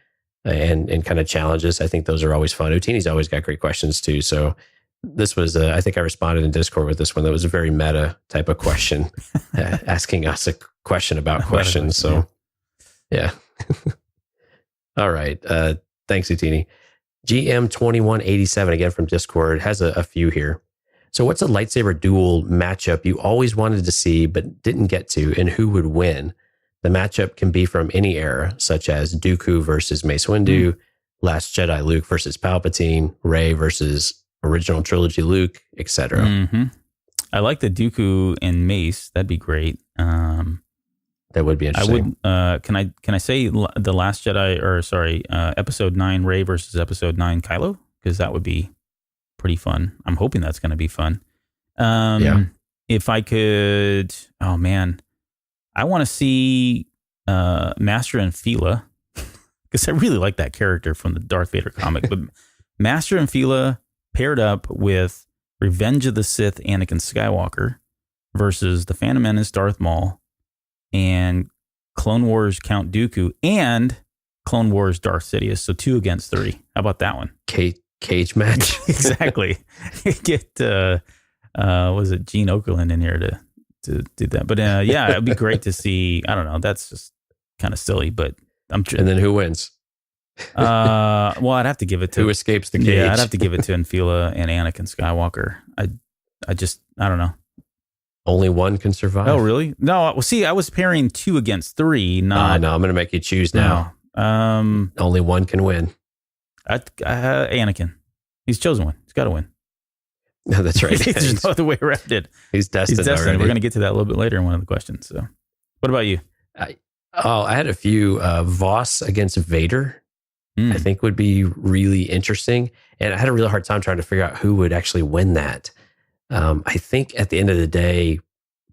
and kind of challenge us. I think those are always fun. Utini's always got great questions too. So this was, I think I responded in Discord with this one. That was a very meta type of question, asking us a question about questions. So yeah. All right. Thanks, Utini. GM2187 again from Discord has a few here. So what's a lightsaber duel matchup you always wanted to see but didn't get to, and who would win? The matchup can be from any era, such as Dooku versus Mace Windu, Last Jedi Luke versus Palpatine, Rey versus original trilogy Luke, etc. Mm-hmm. I like the Dooku and Mace. That'd be great. That would be interesting. I would. Can I say the Last Jedi, Episode 9 Rey versus Episode 9 Kylo? Because that would be pretty fun. I'm hoping that's going to be fun. If I could, oh man, I want to see Master and Fila, because I really like that character from the Darth Vader comic. But Master and Fila paired up with Revenge of the Sith Anakin Skywalker versus the Phantom Menace Darth Maul and Clone Wars Count Dooku and Clone Wars Darth Sidious. So 2 against 3. How about that one? Cage match. Exactly. Get was it Gene Okerlund in here to do that? But yeah, it'd be great to see. I don't know. That's just kind of silly, but I'm. And then who wins? Well, I'd have to give it to who escapes the cage. Yeah, I'd have to give it to Enfila and Anakin Skywalker. I don't know. Only one can survive. Oh, really? No. Well, see, I was pairing 2 against 3. Not. No, I'm going to make you choose now. No. Only one can win. Anakin. He's chosen one. He's got to win. No, that's right. There's no other way around it. He's destined. We're going to get to that a little bit later in one of the questions. So, what about you? I had a few. Voss against Vader, I think would be really interesting. And I had a really hard time trying to figure out who would actually win that. I think at the end of the day,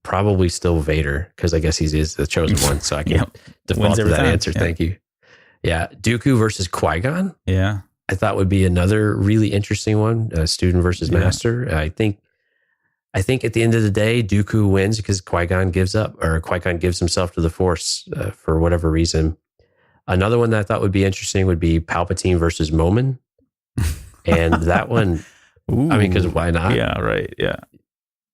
probably still Vader, because I guess he is the chosen one. So I can default to that answer. Thank you. Yeah. Dooku versus Qui-Gon. Yeah. I thought would be another really interesting one. Student versus master. I think at the end of the day, Dooku wins because Qui-Gon gives himself to the Force for whatever reason. Another one that I thought would be interesting would be Palpatine versus Momin. And that one, Ooh, I mean, because why not? Yeah, right. Yeah.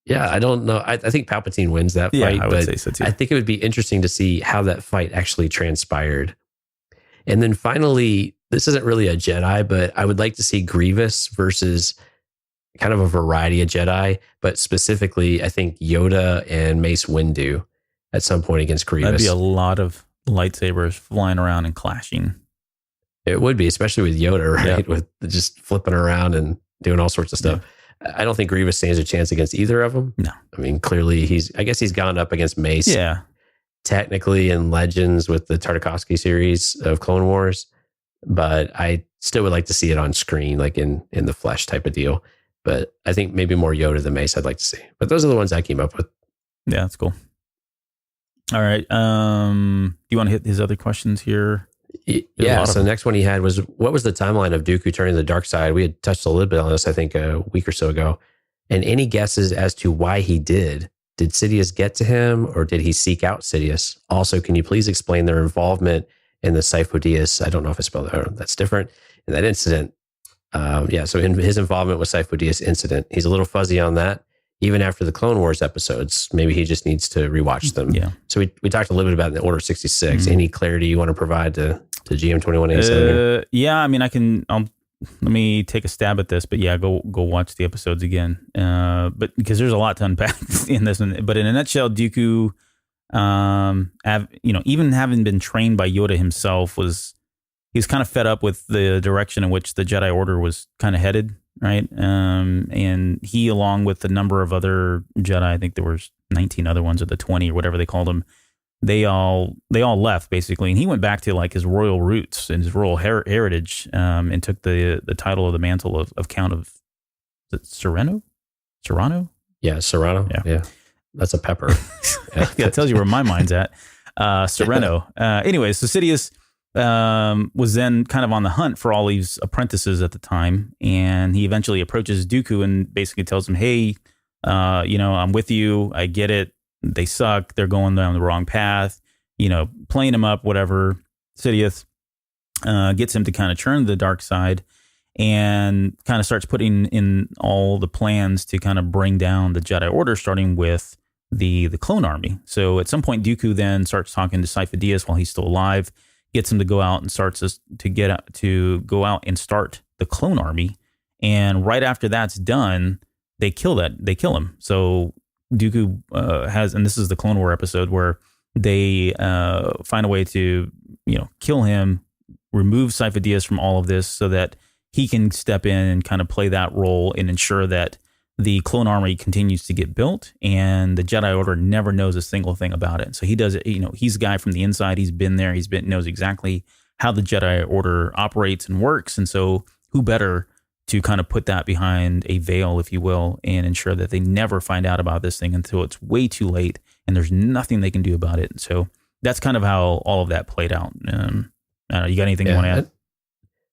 Yeah, I don't know. I think Palpatine wins that fight. I would say so too. I think it would be interesting to see how that fight actually transpired. And then finally, this isn't really a Jedi, but I would like to see Grievous versus kind of a variety of Jedi, but specifically, I think Yoda and Mace Windu at some point against Grievous. That'd be a lot of lightsabers flying around and clashing. It would be, especially with Yoda, right? Yeah. With just flipping around and doing all sorts of stuff. Yeah. I don't think Grievous stands a chance against either of them. No. I mean, clearly I guess he's gone up against Mace. Yeah. Technically in Legends with the Tartakovsky series of Clone Wars, but I still would like to see it on screen, like in the flesh type of deal. But I think maybe more Yoda than Mace I'd like to see. But those are the ones I came up with. Yeah, that's cool. All right. Do you want to hit his other questions here? Yeah. So the next one he had was, what was the timeline of Dooku turning to the dark side? We had touched a little bit on this, I think, a week or so ago. And any guesses as to why he did? Did Sidious get to him, or did he seek out Sidious? Also, can you please explain their involvement in the Sifo-Dyas? I don't know if I spelled that. That's different. In that incident. So in his involvement with Sifo-Dyas incident, he's a little fuzzy on that. Even after the Clone Wars episodes, maybe he just needs to rewatch them. Yeah. So we talked a little bit about the Order 66. Mm-hmm. Any clarity you want to provide to GM 2187? Yeah, I mean, let me take a stab at this, but yeah, go watch the episodes again. But because there's a lot to unpack in this one. But in a nutshell, Dooku, even having been trained by Yoda himself, he was kind of fed up with the direction in which the Jedi Order was kind of headed, right? And he, along with a number of other Jedi, I think there was 19 other ones, or the 20 or whatever they called them, they all left basically, and he went back to like his royal roots and his royal heritage, and took the title of the mantle of Count of Serrano. Yeah, Serrano. Yeah, that's a pepper. Yeah, it tells you where my mind's at. Serrano. Anyway, so Sidious was then kind of on the hunt for all these apprentices at the time, and he eventually approaches Dooku and basically tells him, "Hey, I'm with you. I get it. They suck. They're going down the wrong path." Playing him up, whatever. Sidious gets him to kind of turn to the dark side and kind of starts putting in all the plans to kind of bring down the Jedi Order, starting with the clone army. So at some point, Dooku then starts talking to Sifo-Dyas while he's still alive, gets him to go out and go out and start the clone army. And right after that's done, they kill him. So Dooku has, and this is the Clone War episode where they find a way to, kill him, remove Sifo-Dyas from all of this so that he can step in and kind of play that role and ensure that the clone army continues to get built and the Jedi Order never knows a single thing about it. So he does it, he's a guy from the inside. He's been there. Knows exactly how the Jedi Order operates and works. And so who better to kind of put that behind a veil, if you will, and ensure that they never find out about this thing until it's way too late and there's nothing they can do about it. So that's kind of how all of that played out. I don't know, you got anything you want to add?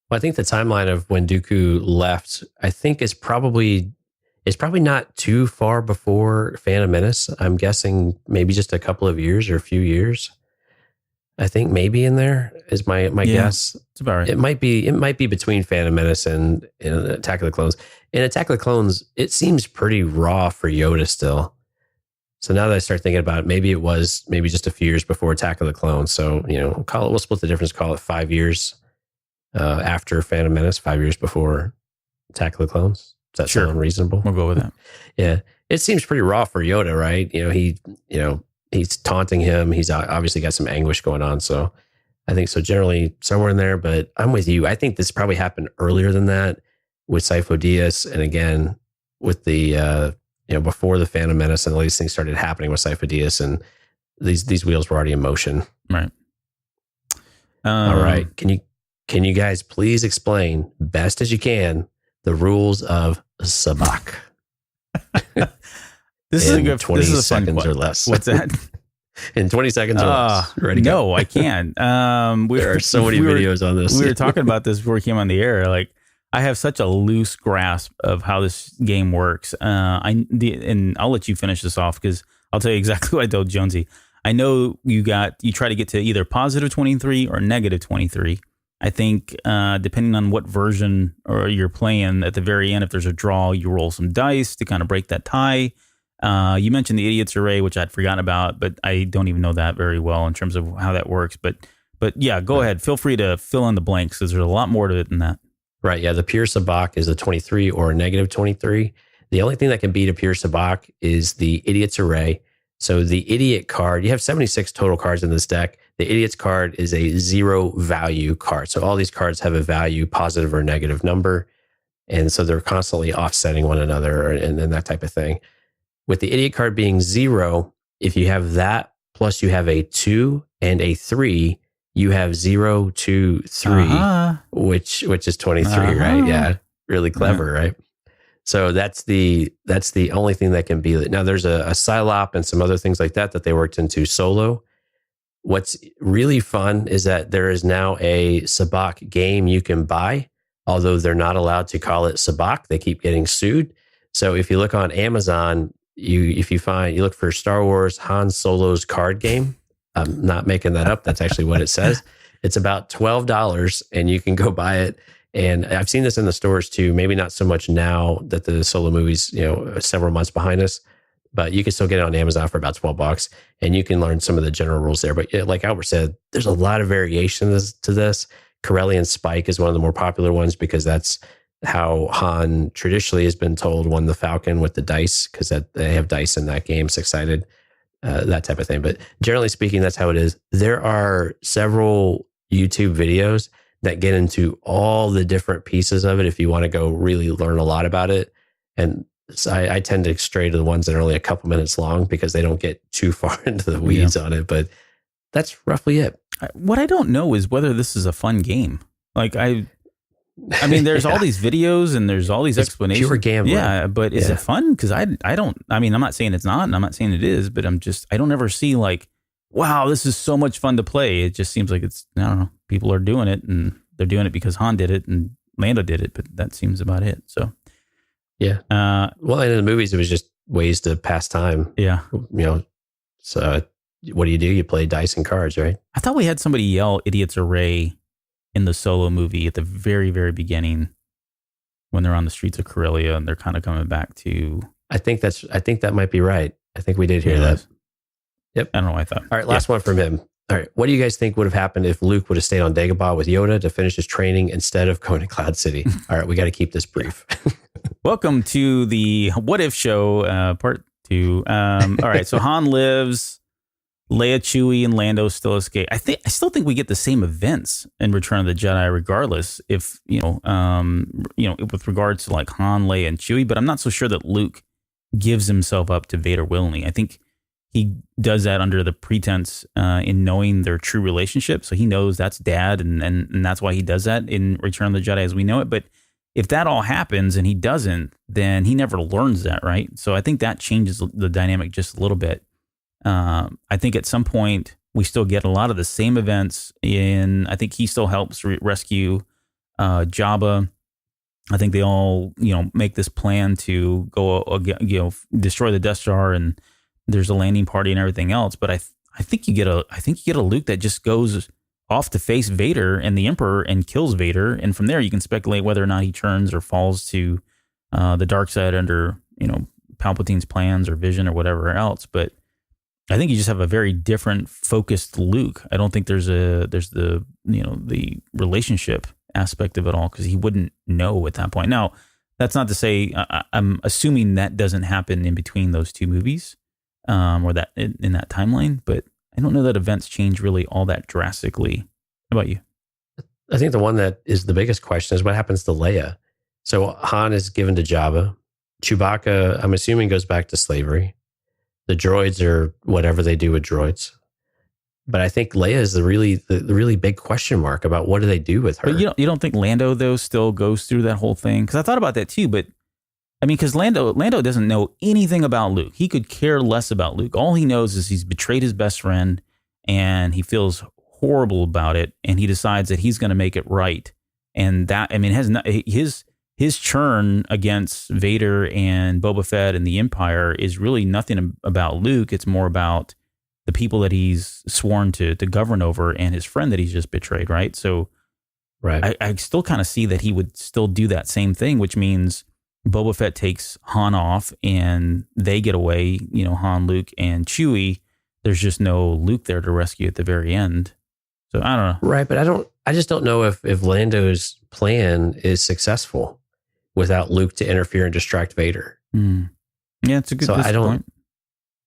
Well, I think the timeline of when Dooku left, I think is probably not too far before Phantom Menace. I'm guessing maybe just a couple of years or a few years. I think maybe in there is my guess. It's about right. It might be between Phantom Menace and Attack of the Clones. In Attack of the Clones, it seems pretty raw for Yoda still. So now that I start thinking about it, maybe it was just a few years before Attack of the Clones. So, we'll split the difference, call it 5 years after Phantom Menace, 5 years before Attack of the Clones. Does that sound reasonable? We'll go with that. Yeah. It seems pretty raw for Yoda, right? He's taunting him. He's obviously got some anguish going on. So I think so generally somewhere in there, but I'm with you. I think this probably happened earlier than that with Sifo Dyas. And again, with the, before the Phantom Menace and all these things started happening with Sifo Dyas, and these wheels were already in motion. Right. All right. Can you guys please explain best as you can the rules of sabacc? This is a good 20 seconds fun or less. What's that? In 20 seconds or less. Ready to go? No, I can't. There are so many videos on this. We were talking about this before we came on the air. Like, I have such a loose grasp of how this game works. And I'll let you finish this off because I'll tell you exactly what I told Jonesy. I know you try to get to either positive 23 or negative 23. I think depending on what version or you're playing, at the very end, if there's a draw, you roll some dice to kind of break that tie. You mentioned the idiot's array, which I'd forgotten about, but I don't even know that very well in terms of how that works. But yeah, go ahead. Feel free to fill in the blanks because there's a lot more to it than that. Right. Yeah. The pure sabacc is a 23 or a negative 23. The only thing that can beat a pure sabacc is the idiot's array. So the idiot card, you have 76 total cards in this deck. The idiot's card is a 0 value card. So all these cards have a value, positive or negative number. And so they're constantly offsetting one another and that type of thing. With the idiot card being 0, if you have that, plus you have a 2 and a 3, you have 0, 2, 3, which is 23, right? Yeah. Really clever, right? So that's the only thing that can be it. Now there's a Psylop and some other things like that they worked into solo. What's really fun is that there is now a sabacc game you can buy, although they're not allowed to call it sabacc. They keep getting sued. So if you look on Amazon, you look for Star Wars Han Solo's card game. I'm not making that up. That's actually what it says. It's about $12 and you can go buy it. And I've seen this in the stores too. Maybe not so much now that the Solo movie's, several months behind us, but you can still get it on Amazon for about $12 and you can learn some of the general rules there. But like Albert said, there's a lot of variations to this. Corellian Spike is one of the more popular ones because that's how Han traditionally has been told won the Falcon with the dice, because they have dice in that game, six-sided, that type of thing. But generally speaking, that's how it is. There are several YouTube videos that get into all the different pieces of it if you want to go really learn a lot about it. And so I tend to stray to the ones that are only a couple minutes long because they don't get too far into the weeds on it. But that's roughly it. What I don't know is whether this is a fun game. Like I mean, there's all these videos and there's all these explanations. Pure gambling. Yeah, but is it fun? Because I don't. I mean, I'm not saying it's not, and I'm not saying it is, but I don't ever see like, wow, this is so much fun to play. It just seems like it's, I don't know, people are doing it and they're doing it because Han did it and Lando did it, but that seems about it. So, yeah. Well, and in the movies, it was just ways to pass time. Yeah. So what do? You play dice and cards, right? I thought we had somebody yell "Idiot's Array" in the Solo movie at the very, very beginning when they're on the streets of Corellia and they're kind of coming back to. I think that might be right. I think we did hear that. Yep. I don't know what I thought. All right. Last one from him. All right. What do you guys think would have happened if Luke would have stayed on Dagobah with Yoda to finish his training instead of going to Cloud City? All right. We got to keep this brief. Welcome to the What If Show, part 2. All right. So Han lives. Leia, Chewie, and Lando still escape. I still think we get the same events in Return of the Jedi, regardless. If with regards to like Han, Leia, and Chewie, but I'm not so sure that Luke gives himself up to Vader willingly. I think he does that under the pretense in knowing their true relationship. So he knows that's Dad, and that's why he does that in Return of the Jedi as we know it. But if that all happens and he doesn't, then he never learns that, right? So I think that changes the dynamic just a little bit. I think at some point we still get a lot of the same events I think he still helps rescue Jabba. I think they all, make this plan to go, destroy the Death Star, and there's a landing party and everything else. But I think you get a Luke that just goes off to face Vader and the Emperor and kills Vader, and from there you can speculate whether or not he turns or falls to the dark side under Palpatine's plans or vision or whatever else. But I think you just have a very different focused Luke. I don't think there's the relationship aspect of it all, because he wouldn't know at that point. Now, that's not to say I'm assuming that doesn't happen in between those two movies, or that in that timeline, but I don't know that events change really all that drastically. How about you? I think the one that is the biggest question is what happens to Leia. So Han is given to Jabba. Chewbacca, I'm assuming, goes back to slavery. The droids are whatever they do with droids. But I think Leia is the really big question mark about what do they do with her. But you don't think Lando, though, still goes through that whole thing? Because I thought about that too, but I mean, because Lando doesn't know anything about Luke. He could care less about Luke. All he knows is he's betrayed his best friend, and he feels horrible about it, and he decides that he's going to make it right. And that, I mean, his churn against Vader and Boba Fett and the Empire is really nothing about Luke. It's more about the people that he's sworn to govern over and his friend that he's just betrayed, right? So right. I still kind of see that he would still do that same thing, which means Boba Fett takes Han off and they get away, Han, Luke, and Chewie. There's just no Luke there to rescue at the very end. So I don't know. Right, but I just don't know if Lando's plan is successful without Luke to interfere and distract Vader. Mm. Yeah, it's a good point.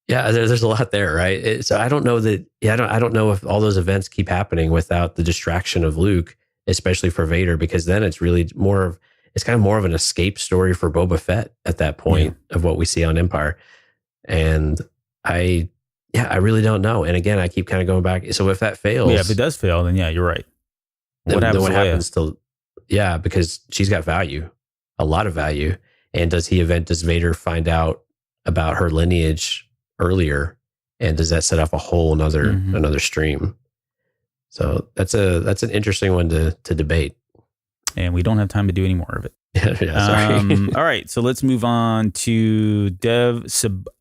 Yeah, there's a lot there, right? So I don't know that. Yeah, I don't know if all those events keep happening without the distraction of Luke, especially for Vader, because then it's really it's kind of more of an escape story for Boba Fett at that point of what we see on Empire. And I really don't know. And again, I keep kind of going back. So if that fails, if it does fail, then yeah, you're right. What happens to because she's got value, a lot of value. And does Vader find out about her lineage earlier, and does that set off a whole another stream? So that's an interesting one to debate. And we don't have time to do any more of it. Sorry. All right, so let's move on to Dev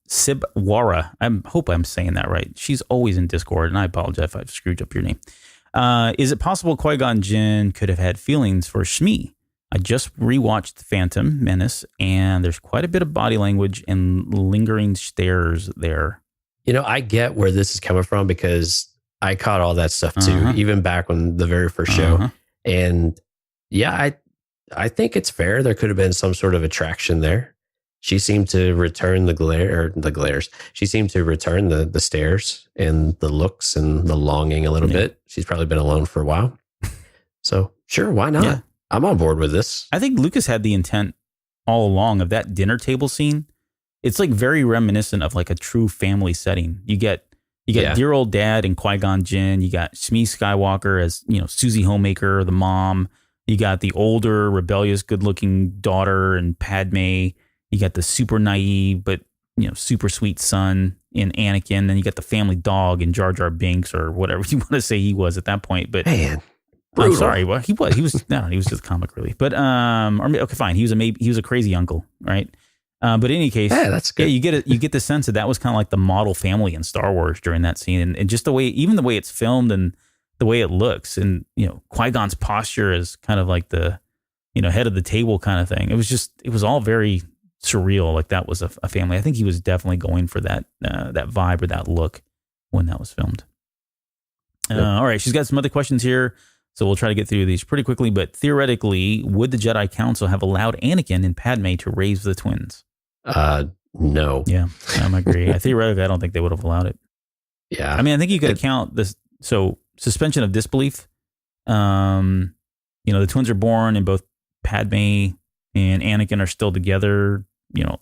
Sibwara. I hope I'm saying that right. She's always in Discord, and I apologize if I've screwed up your name. Is it possible Qui-Gon Jinn could have had feelings for Shmi? I just rewatched Phantom Menace, and there's quite a bit of body language and lingering stares there. I get where this is coming from because I caught all that stuff too, even back when the very first show. And yeah, I think it's fair. There could have been some sort of attraction there. She seemed to return the glares. She seemed to return the stares and the looks and the longing a little bit. She's probably been alone for a while. So sure, why not? Yeah. I'm on board with this. I think Lucas had the intent all along of that dinner table scene. It's like very reminiscent of like a true family setting. You get dear old dad and Qui-Gon Jinn. You got Shmi Skywalker as, Susie Homemaker, the mom. You got the older, rebellious, good-looking daughter and Padme. You got the super naive, but, super sweet son in Anakin. Then you got the family dog in Jar Jar Binks or whatever you want to say he was at that point. But man, I'm sorry. Well, he was he was just comic relief. But okay, fine. He was a crazy uncle, right? But in any case, that's good. Yeah, you get the sense that was kind of like the model family in Star Wars during that scene, and just the way it's filmed and the way it looks, and Qui-Gon's posture is kind of like the head of the table kind of thing. It was all very surreal. Like that was a family. I think he was definitely going for that vibe or that look when that was filmed. All right, she's got some other questions here. So we'll try to get through these pretty quickly, but theoretically, would the Jedi Council have allowed Anakin and Padme to raise the twins? No. Yeah, I agree. Theoretically, I don't think they would have allowed it. Yeah. I mean, I think you could account this. So suspension of disbelief. The twins are born and both Padme and Anakin are still together,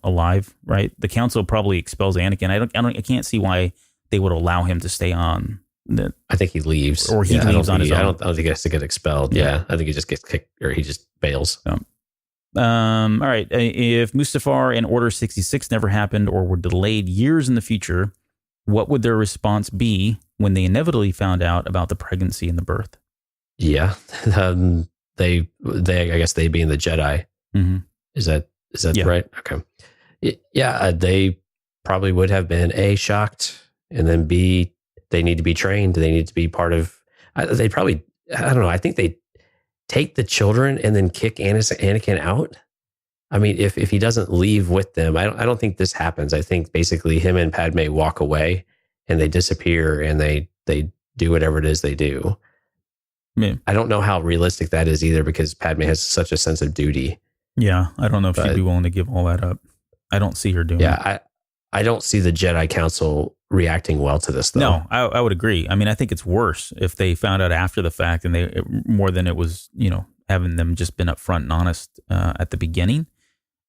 alive, right? The Council probably expels Anakin. I can't see why they would allow him to stay on. I think he leaves, or he leaves on his own. I don't think he has to get expelled. Yeah, I think he just gets kicked, or he just bails. All right. If Mustafar and Order 66 never happened or were delayed years in the future, what would their response be when they inevitably found out about the pregnancy and the birth? Yeah, they I guess they being the Jedi. Mm-hmm. Is that right? Okay. Yeah, they probably would have been A, shocked, and then B, they need to be trained. They need to be part of. They probably. I don't know. I think they take the children and then kick Anakin out. I mean, if he doesn't leave with them, I don't think this happens. I think basically him and Padme walk away and they disappear and they do whatever it is they do. Yeah. I don't know how realistic that is either because Padme has such a sense of duty. Yeah, I don't know if she'd be willing to give all that up. I don't see her doing it. Yeah, I don't see the Jedi Council reacting well to this, though. No, I would agree. I mean, I think it's worse if they found out after the fact and more than it was, having them just been upfront and honest at the beginning.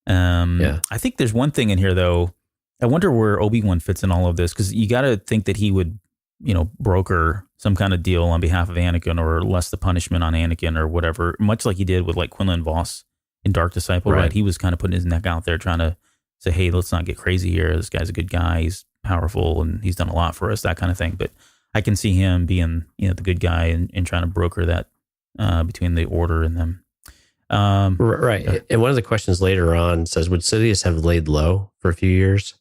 I think there's one thing in here, though. I wonder where Obi-Wan fits in all of this, because you got to think that he would, broker some kind of deal on behalf of Anakin or less the punishment on Anakin or whatever, much like he did with like Quinlan Vos in Dark Disciple, right? He was kind of putting his neck out there trying to say, hey, let's not get crazy here. This guy's a good guy. He's powerful and he's done a lot for us, that kind of thing. But I can see him being, the good guy and trying to broker that between the Order and them. Right. And one of the questions later on says, would Sidious have laid low for a few years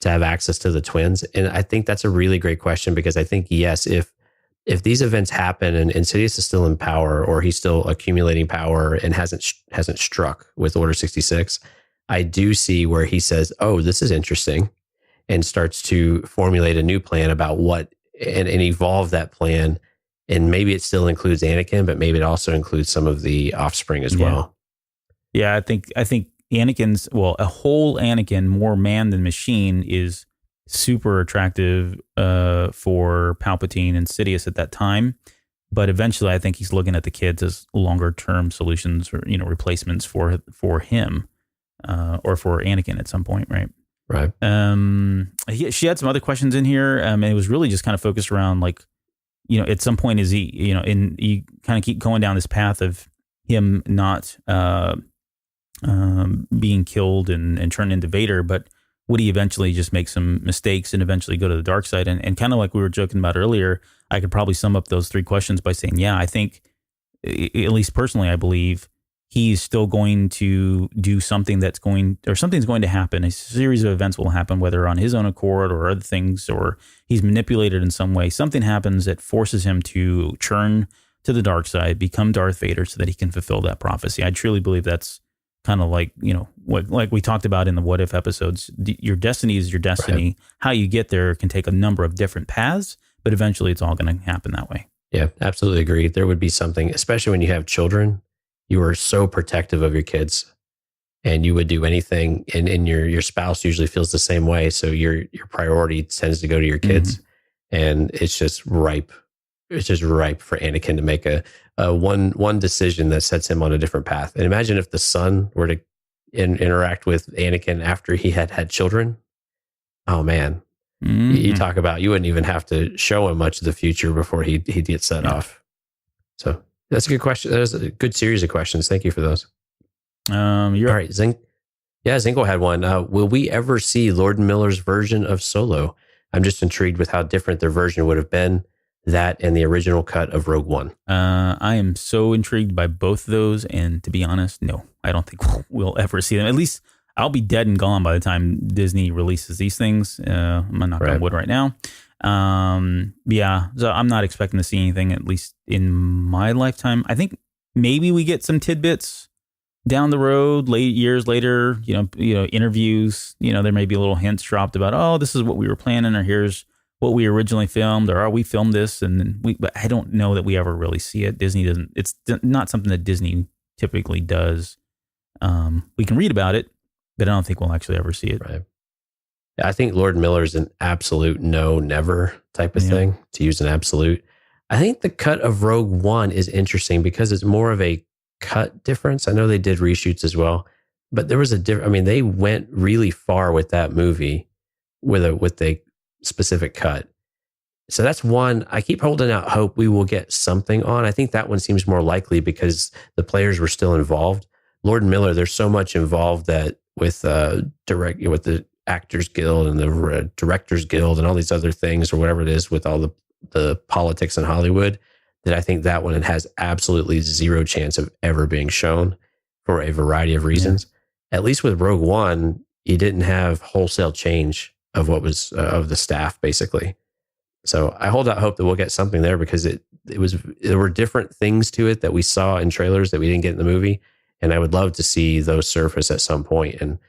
to have access to the twins? And I think that's a really great question, because I think, yes, if these events happen and Sidious is still in power, or he's still accumulating power and hasn't struck with Order 66, I do see where he says, oh, this is interesting, and starts to formulate a new plan about what and evolve that plan. And maybe it still includes Anakin, but maybe it also includes some of the offspring as well. Yeah, I think Anakin's, a whole Anakin, more man than machine, is super attractive for Palpatine and Sidious at that time. But eventually, I think he's looking at the kids as longer term solutions or replacements for him or for Anakin at some point, right? Right. She had some other questions in here, and it was really just kind of focused around like, at some point is he, you kind of keep going down this path of him not being killed and turned into Vader, but would he eventually just make some mistakes and eventually go to the dark side? And kind of like we were joking about earlier, I could probably sum up those three questions by saying, yeah, I think, at least personally, I believe he's still going to do something something's going to happen. A series of events will happen, whether on his own accord or other things, or he's manipulated in some way. Something happens that forces him to churn to the dark side, become Darth Vader, so that he can fulfill that prophecy. I truly believe that's kind of like, like we talked about in the What If episodes. Your destiny is your destiny. Right. How you get there can take a number of different paths, but eventually it's all going to happen that way. Yeah, absolutely agree. There would be something, especially when you have children. You are so protective of your kids, and you would do anything, and your spouse usually feels the same way. So your priority tends to go to your kids, and it's just ripe. It's just ripe for Anakin to make a one decision that sets him on a different path. And imagine if the son were to interact with Anakin after he had children. Oh man, you talk about, you wouldn't even have to show him much of the future before he gets set off. So. That's a good question. That was a good series of questions. Thank you for those. All right. Zingo had one. Will we ever see Lord Miller's version of Solo? I'm just intrigued with how different their version would have been, that and the original cut of Rogue One. I am so intrigued by both of those. And to be honest, no, I don't think we'll ever see them. At least I'll be dead and gone by the time Disney releases these things. I'm not knocking on wood right now. So I'm not expecting to see anything, at least in my lifetime. I think maybe we get some tidbits down the road, years later, interviews, there may be little hints dropped about, oh, this is what we were planning, or here's what we originally filmed, or we filmed this. But I don't know that we ever really see it. Disney doesn't, it's not something that Disney typically does. We can read about it, but I don't think we'll actually ever see it. Right. I think Lord Miller's an absolute no, never type of thing, to use an absolute. I think the cut of Rogue One is interesting because it's more of a cut difference. I know they did reshoots as well, but there was a different, they went really far with that movie with a specific cut. So that's one. I keep holding out hope we will get something on. I think that one seems more likely because the players were still involved. Lord Miller, there's so much involved that with the Actors Guild and the Directors Guild and all these other things, or whatever it is, with all the politics in Hollywood, that I think that one has absolutely zero chance of ever being shown for a variety of reasons. Yeah. At least with Rogue One, you didn't have wholesale change of what was of the staff, basically. So I hold out hope that we'll get something there, because there were different things to it that we saw in trailers that we didn't get in the movie. And I would love to see those surface at some point. And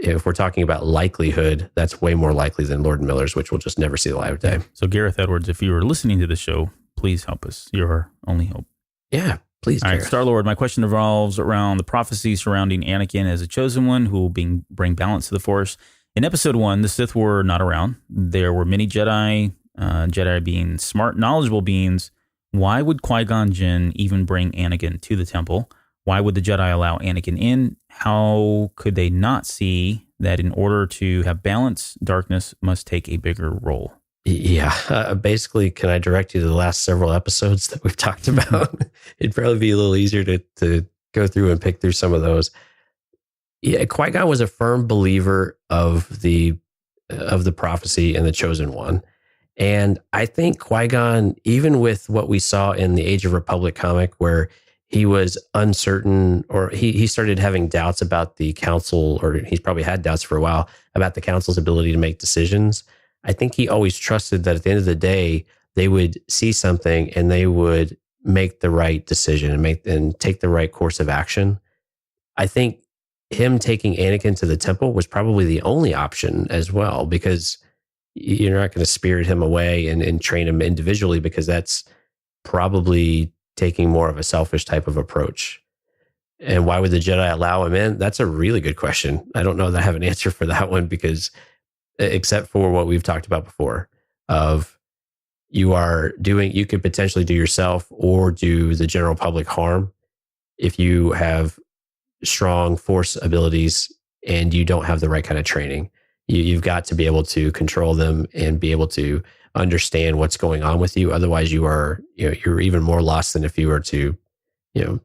if we're talking about likelihood, that's way more likely than Lord and Miller's, which will just never see the light of day. So Gareth Edwards, if you were listening to the show, please help us. You're our only hope. Yeah, please. All right, Star-Lord, my question revolves around the prophecy surrounding Anakin as a chosen one who will bring balance to the Force. In episode 1, the Sith were not around. There were many Jedi, Jedi being smart, knowledgeable beings. Why would Qui-Gon Jinn even bring Anakin to the temple? Why would the Jedi allow Anakin in? How could they not see that in order to have balance, darkness must take a bigger role? Yeah. Basically, can I direct you to the last several episodes that we've talked about? It'd probably be a little easier to go through and pick through some of those. Yeah, Qui-Gon was a firm believer of the prophecy and the chosen one. And I think Qui-Gon, even with what we saw in the Age of Republic comic, where he was uncertain, or he started having doubts about the council, or he's probably had doubts for a while about the council's ability to make decisions. I think he always trusted that at the end of the day, they would see something and they would make the right decision and take the right course of action. I think him taking Anakin to the temple was probably the only option as well, because you're not going to spirit him away and train him individually, because that's probably taking more of a selfish type of approach. And why would the Jedi allow him in? That's a really good question. I don't know that I have an answer for that one, because except for what we've talked about before of you could potentially do yourself or do the general public harm if you have strong Force abilities and you don't have the right kind of training. You've got to be able to control them and be able to understand what's going on with you. Otherwise, you're even more lost than if you were to,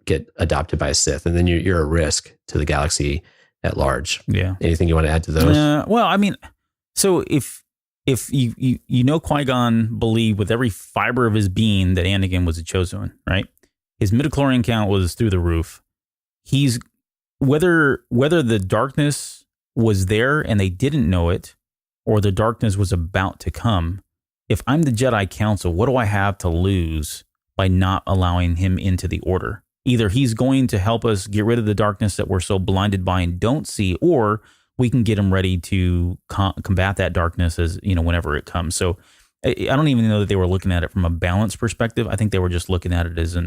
get adopted by a Sith, and then you're a risk to the galaxy at large. Yeah. Anything you want to add to those? Well, I mean, so if you Qui-Gon believed with every fiber of his being that Anakin was a chosen one, right? His midichlorian count was through the roof. He's whether the darkness was there and they didn't know it, or the darkness was about to come. If I'm the Jedi Council, what do I have to lose by not allowing him into the order? Either he's going to help us get rid of the darkness that we're so blinded by and don't see, or we can get him ready to combat that darkness as, whenever it comes. So I don't even know that they were looking at it from a balance perspective. I think they were just looking at it as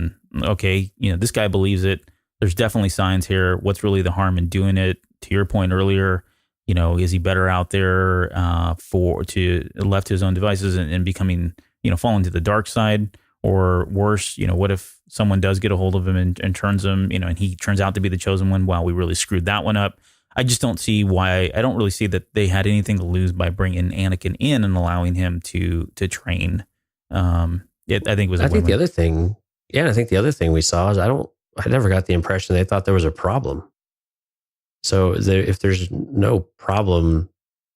okay, this guy believes it. There's definitely signs here. What's really the harm in doing it? To your point earlier, is he better out there to left his own devices and becoming, falling to the dark side, or worse, what if someone does get a hold of him and turns him, and he turns out to be the chosen one? Wow, we really screwed that one up. I just don't see why. I don't really see that they had anything to lose by bringing Anakin in and allowing him to train. I think it was. I think the other thing we saw is I never got the impression they thought there was a problem. So if there's no problem,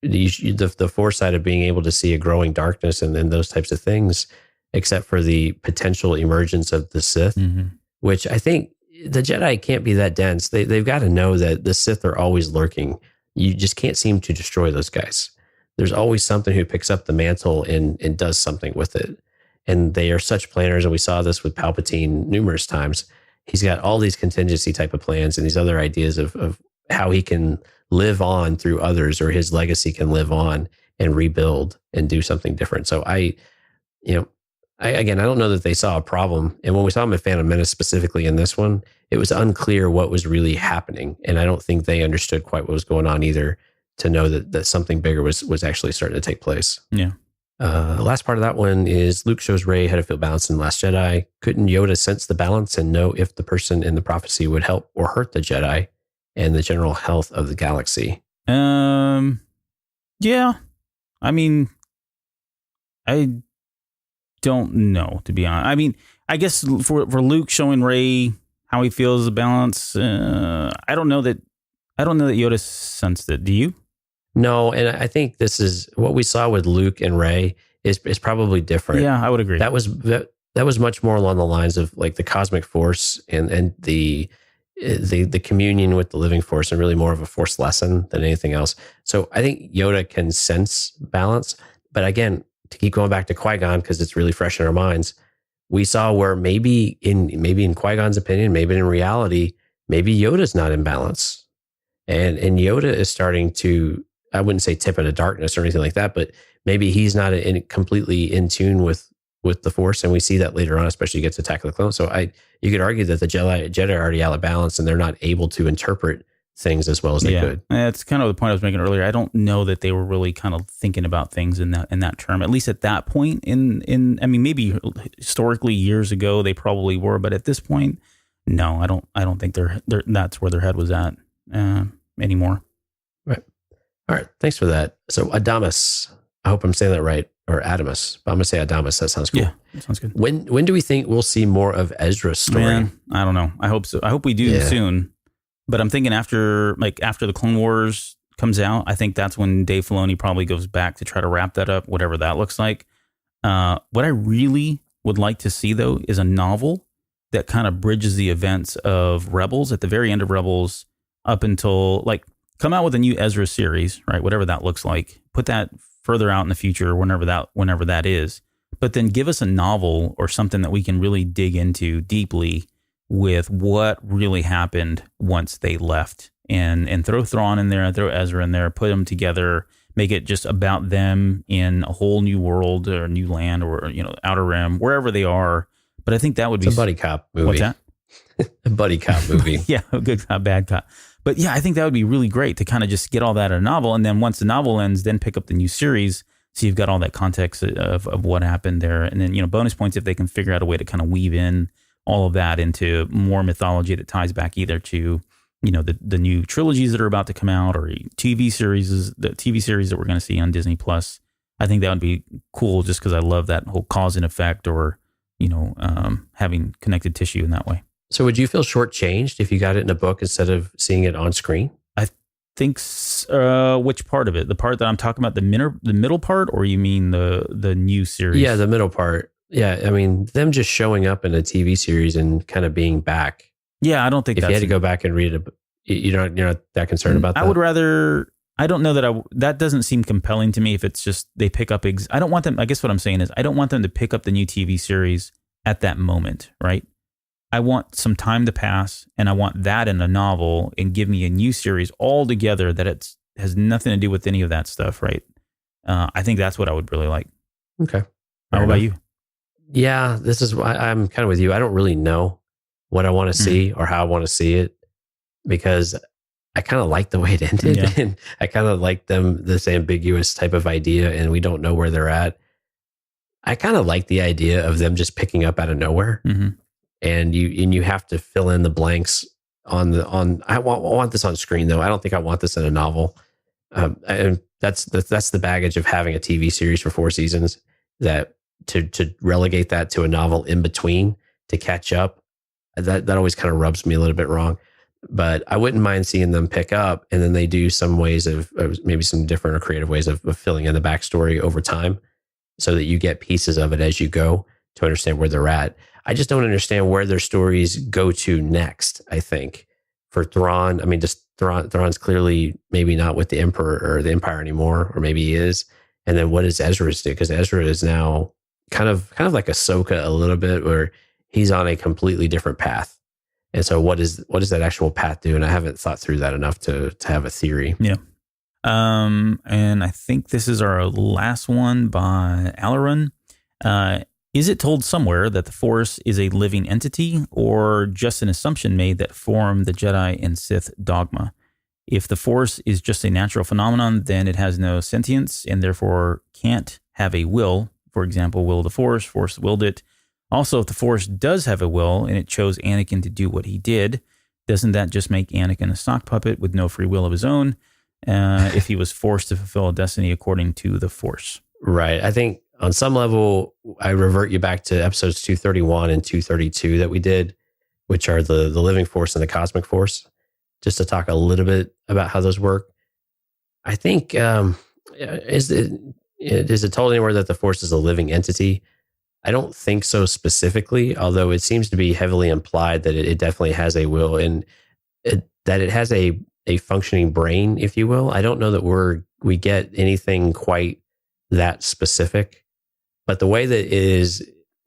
the foresight of being able to see a growing darkness and those types of things, except for the potential emergence of the Sith, which I think the Jedi can't be that dense. They've got to know that the Sith are always lurking. You just can't seem to destroy those guys. There's always something who picks up the mantle and does something with it. And they are such planners. And we saw this with Palpatine numerous times. He's got all these contingency type of plans and these other ideas of how he can live on through others, or his legacy can live on and rebuild and do something different. So I don't know that they saw a problem. And when we saw him in Phantom Menace, specifically in this one, it was unclear what was really happening. And I don't think they understood quite what was going on either, to know that something bigger was actually starting to take place. Yeah. The last part of that one is Luke shows Rey how to feel balanced in The Last Jedi. Couldn't Yoda sense the balance and know if the person in the prophecy would help or hurt the Jedi and the general health of the galaxy? Yeah. I mean, I don't know, to be honest. I mean, I guess for Luke showing Rey how he feels the balance, I don't know that Yoda sensed it. Do you? No, and I think this is what we saw with Luke and Rey is probably different. Yeah, I would agree. That was much more along the lines of like the cosmic force and the communion with the living force, and really more of a force lesson than anything else. So I think Yoda can sense balance, but again, to keep going back to Qui-Gon, because it's really fresh in our minds, we saw where maybe in Qui-Gon's opinion, maybe in reality, maybe Yoda's not in balance. And Yoda is starting to, I wouldn't say tip into darkness or anything like that, but maybe he's not completely in tune with the Force. And we see that later on, especially against Attack of the Clones. So you could argue that the Jedi are already out of balance and they're not able to interpret things as well as they could. That's kind of the point I was making earlier. I don't know that they were really kind of thinking about things in that term, at least at that point in I mean, maybe historically years ago they probably were, but at this point, no, I don't think they're that's where their head was at anymore. Right. All right. Thanks for that. So Adamas, I hope I'm saying that right, or Adamus, but I'm going to say Adamus. That sounds cool. Yeah, that sounds good. When do we think we'll see more of Ezra's story? Man, I don't know. I hope so. I hope we do soon. But I'm thinking after the Clone Wars comes out, I think that's when Dave Filoni probably goes back to try to wrap that up, whatever that looks like. What I really would like to see, though, is a novel that kind of bridges the events of Rebels at the very end of Rebels up until, like, come out with a new Ezra series, right? Whatever that looks like. Put that further out in the future, whenever that is. But then give us a novel or something that we can really dig into deeply with what really happened once they left, and throw Thrawn in there, throw Ezra in there, put them together, make it just about them in a whole new world or new land or, Outer Rim, wherever they are. But I think that would be a buddy cop movie. What's that? A buddy cop movie. Yeah, a good cop, bad cop. But yeah, I think that would be really great to kind of just get all that in a novel. And then once the novel ends, then pick up the new series. So you've got all that context of what happened there. And then, bonus points if they can figure out a way to kind of weave in all of that into more mythology that ties back either to, the new trilogies that are about to come out, or the TV series that we're going to see on Disney Plus. I think that would be cool just because I love that whole cause and effect, or, having connected tissue in that way. So would you feel shortchanged if you got it in a book instead of seeing it on screen? I think which part of it? The part that I'm talking about, the middle part, or you mean the new series? Yeah, the middle part. Yeah, I mean, them just showing up in a TV series and kind of being back. Yeah, I don't think if you had to go back and read it, you're not that concerned about that. I would rather. I don't know that doesn't seem compelling to me. If it's just they pick up, I don't want them. I guess what I'm saying is I don't want them to pick up the new TV series at that moment, right? I want some time to pass, and I want that in a novel and give me a new series altogether that has nothing to do with any of that stuff, right? I think that's what I would really like. Okay. How about you? Yeah, this is why I'm kind of with you. I don't really know what I want to see or how I want to see it, because I kind of like the way it ended. Yeah. And I kind of like this ambiguous type of idea, and we don't know where they're at. I kind of like the idea of them just picking up out of nowhere. Mm-hmm. And you have to fill in the blanks I want this on screen, though. I don't think I want this in a novel. And that's the baggage of having a TV series for 4 seasons, that to relegate that to a novel in between to catch up, that always kind of rubs me a little bit wrong. But I wouldn't mind seeing them pick up, and then they do some ways of maybe some different or creative ways of filling in the backstory over time, so that you get pieces of it as you go to understand where they're at. I just don't understand where their stories go to next. I think for Thrawn, I mean, just Thrawn's clearly maybe not with the Emperor or the Empire anymore, or maybe he is. And then what does Ezra do? Because Ezra is now kind of like Ahsoka a little bit, where he's on a completely different path. And so what does that actual path do? And I haven't thought through that enough to have a theory. Yeah. And I think this is our last one by Alaran. Is it told somewhere that the Force is a living entity, or just an assumption made that formed the Jedi and Sith dogma? If the Force is just a natural phenomenon, then it has no sentience and therefore can't have a will. For example, will of the Force willed it. Also, if the Force does have a will and it chose Anakin to do what he did, doesn't that just make Anakin a sock puppet with no free will of his own if he was forced to fulfill a destiny according to the Force? Right. I think on some level, I revert you back to episodes 231 and 232 that we did, which are the living force and the cosmic force, just to talk a little bit about how those work. I think, is it told anywhere that the Force is a living entity? I don't think so specifically, although it seems to be heavily implied that it definitely has a will, and that it has a functioning brain, if you will. I don't know that we get anything quite that specific. But the way that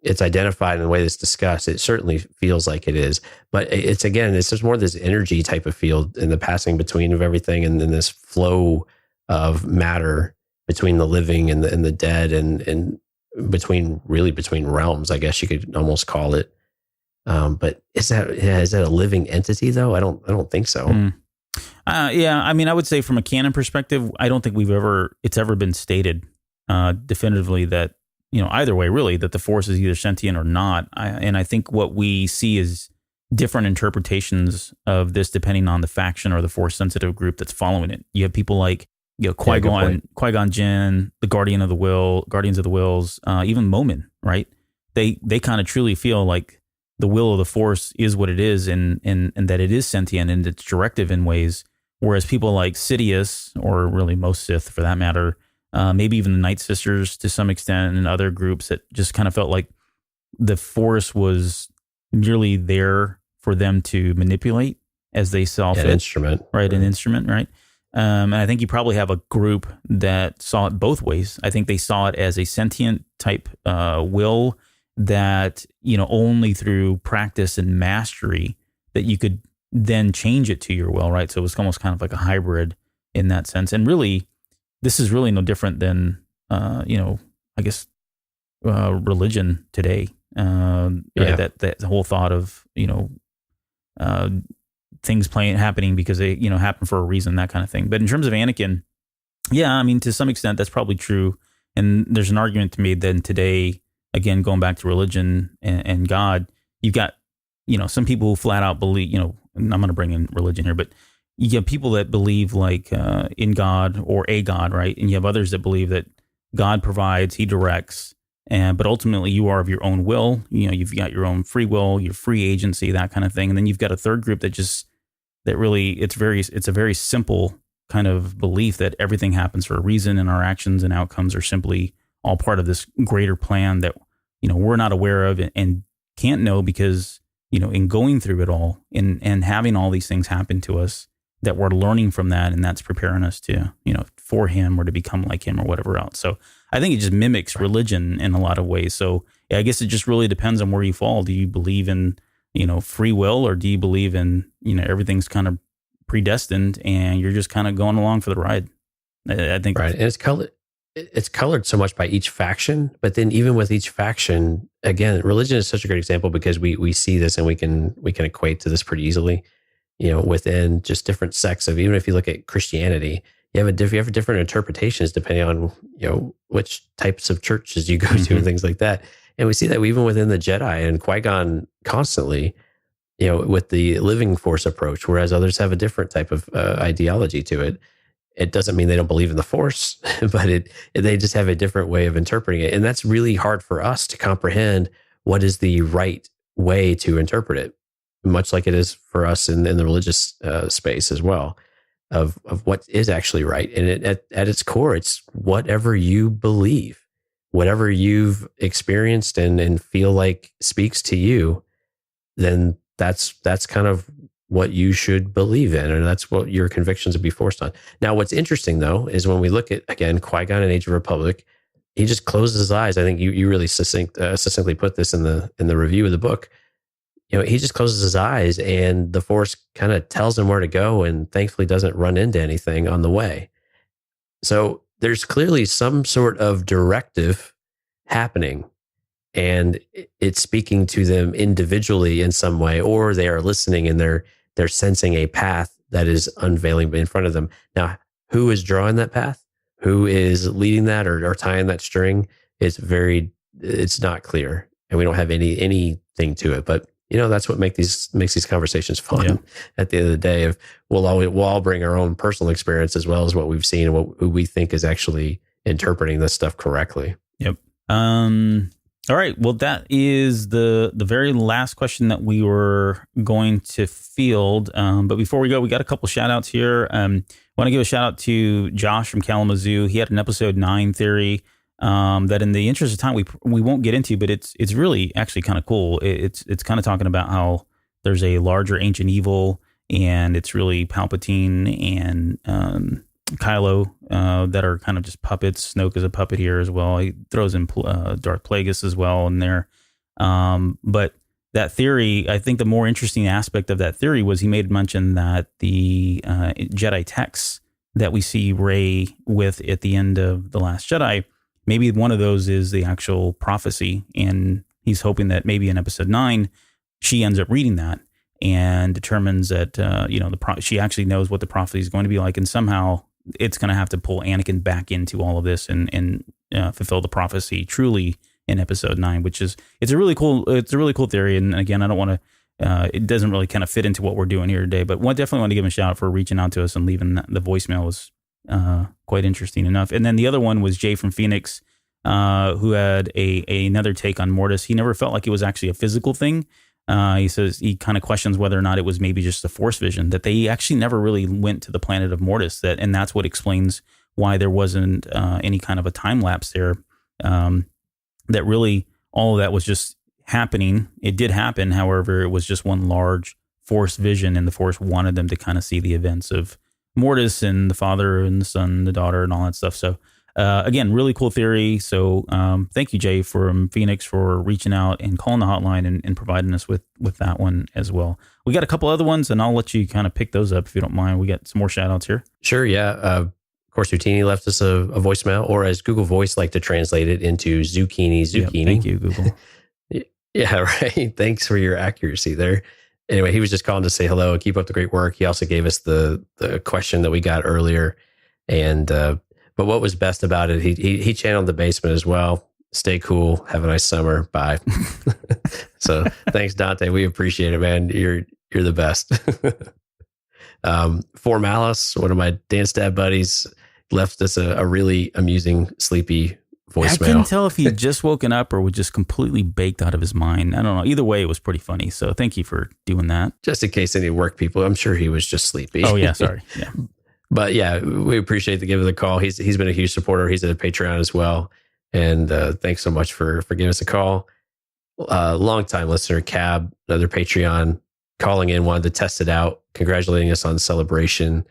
it's identified and the way that it's discussed, it certainly feels like it is. But it's just more this energy type of field in the passing between of everything, and then this flow of matter between the living and the dead, and between realms, I guess you could almost call it. But is that a living entity though? I don't think so. Yeah, I mean, I would say from a canon perspective, I don't think it's ever been stated definitively that, either way, really, that the Force is either sentient or not. And I think what we see is different interpretations of this depending on the faction or the Force sensitive group that's following it. You have people like Qui-Gon Jinn, the Guardians of the Wills, even Momin, right? They kind of truly feel like the will of the Force is what it is, and that it is sentient and it's directive in ways. Whereas people like Sidious, or really most Sith for that matter, maybe even the Night Sisters to some extent, and other groups that just kind of felt like the Force was merely there for them to manipulate as they saw fit. An instrument. Right, an instrument, right? And I think you probably have a group that saw it both ways. I think they saw it as a sentient type will that, only through practice and mastery that you could then change it to your will, right? So it was almost kind of like a hybrid in that sense. And really, this is really no different than, I guess, religion today. Right? That whole thought of, things happening because they, happen for a reason, that kind of thing. But in terms of Anakin, yeah, I mean, to some extent, that's probably true. And there's an argument to be made that today, again, going back to religion and God, you've got, some people who flat out believe, I'm going to bring in religion here, but you have people that believe like in God or a God, right? And you have others that believe that God provides, he directs, but ultimately you are of your own will. You've got your own free will, your free agency, that kind of thing. And then you've got a third group that really, it's a very simple kind of belief that everything happens for a reason, and our actions and outcomes are simply all part of this greater plan that, we're not aware of and can't know because, in going through it all and having all these things happen to us, that we're learning from that, and that's preparing us to, for him or to become like him or whatever else. So I think it just mimics religion in a lot of ways. So I guess it just really depends on where you fall. Do you believe in, free will, or do you believe in, everything's kind of predestined and you're just kind of going along for the ride? I think. Right. And it's colored so much by each faction, but then even with each faction, again, religion is such a great example because we see this and we can equate to this pretty easily. Within just different sects of, even if you look at Christianity, you have different interpretations depending on, which types of churches you go to and things like that. And we see that even within the Jedi and Qui-Gon constantly, with the living Force approach, whereas others have a different type of ideology to it. It doesn't mean they don't believe in the Force, but they just have a different way of interpreting it. And that's really hard for us to comprehend what is the right way to interpret it, much like it is for us in the religious space as well, of what is actually right. And at its core, it's whatever you believe, whatever you've experienced and feel like speaks to you, then that's kind of what you should believe in, and that's what your convictions would be forced on. Now, what's interesting though is when we look at, again, Qui-Gon in Age of Republic, he just closes his eyes. I think you really succinctly put this in the review of the book. He just closes his eyes and the Force kind of tells him where to go, and thankfully doesn't run into anything on the way. So there's clearly some sort of directive happening, and it's speaking to them individually in some way, or they are listening and they're sensing a path that is unveiling in front of them. Now, who is drawing that path? Who is leading that or tying that string? It's not clear, and we don't have anything to it. But that's what makes these conversations fun. Yeah. At the end of the day, we'll all bring our own personal experience as well as what we've seen and who we think is actually interpreting this stuff correctly. Yep. All right. Well, that is the very last question that we were going to field. But before we go, we got a couple shout outs here. I want to give a shout out to Josh from Kalamazoo. He had an episode 9 theory that, in the interest of time, we won't get into, but it's really actually kind of cool. It's kind of talking about how there's a larger ancient evil, and it's really Palpatine and Kylo that are kind of just puppets. Snoke is a puppet here as well. He throws in Darth Plagueis as well in there. But that theory, I think the more interesting aspect of that theory was he made mention that the Jedi texts that we see Rey with at the end of The Last Jedi, maybe one of those is the actual prophecy. And he's hoping that maybe in episode 9, she ends up reading that and determines that, she actually knows what the prophecy is going to be like. And somehow it's going to have to pull Anakin back into all of this and fulfill the prophecy truly in episode 9, which is, it's a really cool theory. And again, I don't want to, it doesn't really kind of fit into what we're doing here today, but definitely want to give him a shout out for reaching out to us and leaving the voicemail. Was quite interesting enough. And then the other one was Jay from Phoenix, who had another take on Mortis. He never felt like it was actually a physical thing. He says he kind of questions whether or not it was maybe just a force vision, that they actually never really went to the planet of Mortis, and that's what explains why there wasn't any kind of a time lapse there. That really all of that was just happening. It did happen. However, it was just one large force vision, and the force wanted them to kind of see the events of Mortis and the father and the son, the daughter, and all that stuff. So again, really cool theory. So thank you, Jay from Phoenix, for reaching out and calling the hotline and providing us with that one as well. We got a couple other ones, and I'll let you kind of pick those up if you don't mind. We got some more shout outs here. Sure. Yeah. Of course, Houtini left us a voicemail, or as Google Voice like to translate it into zucchini. Yep, thank you, Google. Yeah, right. Thanks for your accuracy there. Anyway, he was just calling to say hello and keep up the great work. He also gave us the question that we got earlier. And but what was best about it, he channeled the basement as well. Stay cool. Have a nice summer. Bye. So thanks, Dante. We appreciate it, man. You're the best. For Malice, one of my dance dad buddies, left us a really amusing, sleepy voicemail. I couldn't tell if he had just woken up or was just completely baked out of his mind. I don't know. Either way, it was pretty funny. So thank you for doing that. Just in case any work people, I'm sure he was just sleepy. Oh, yeah. Sorry. Yeah. But yeah, we appreciate the give of the call. He's been a huge supporter. He's a Patreon as well. And thanks so much for giving us a call. Longtime listener, Cab, another Patreon, calling in, wanted to test it out, congratulating us on Celebration.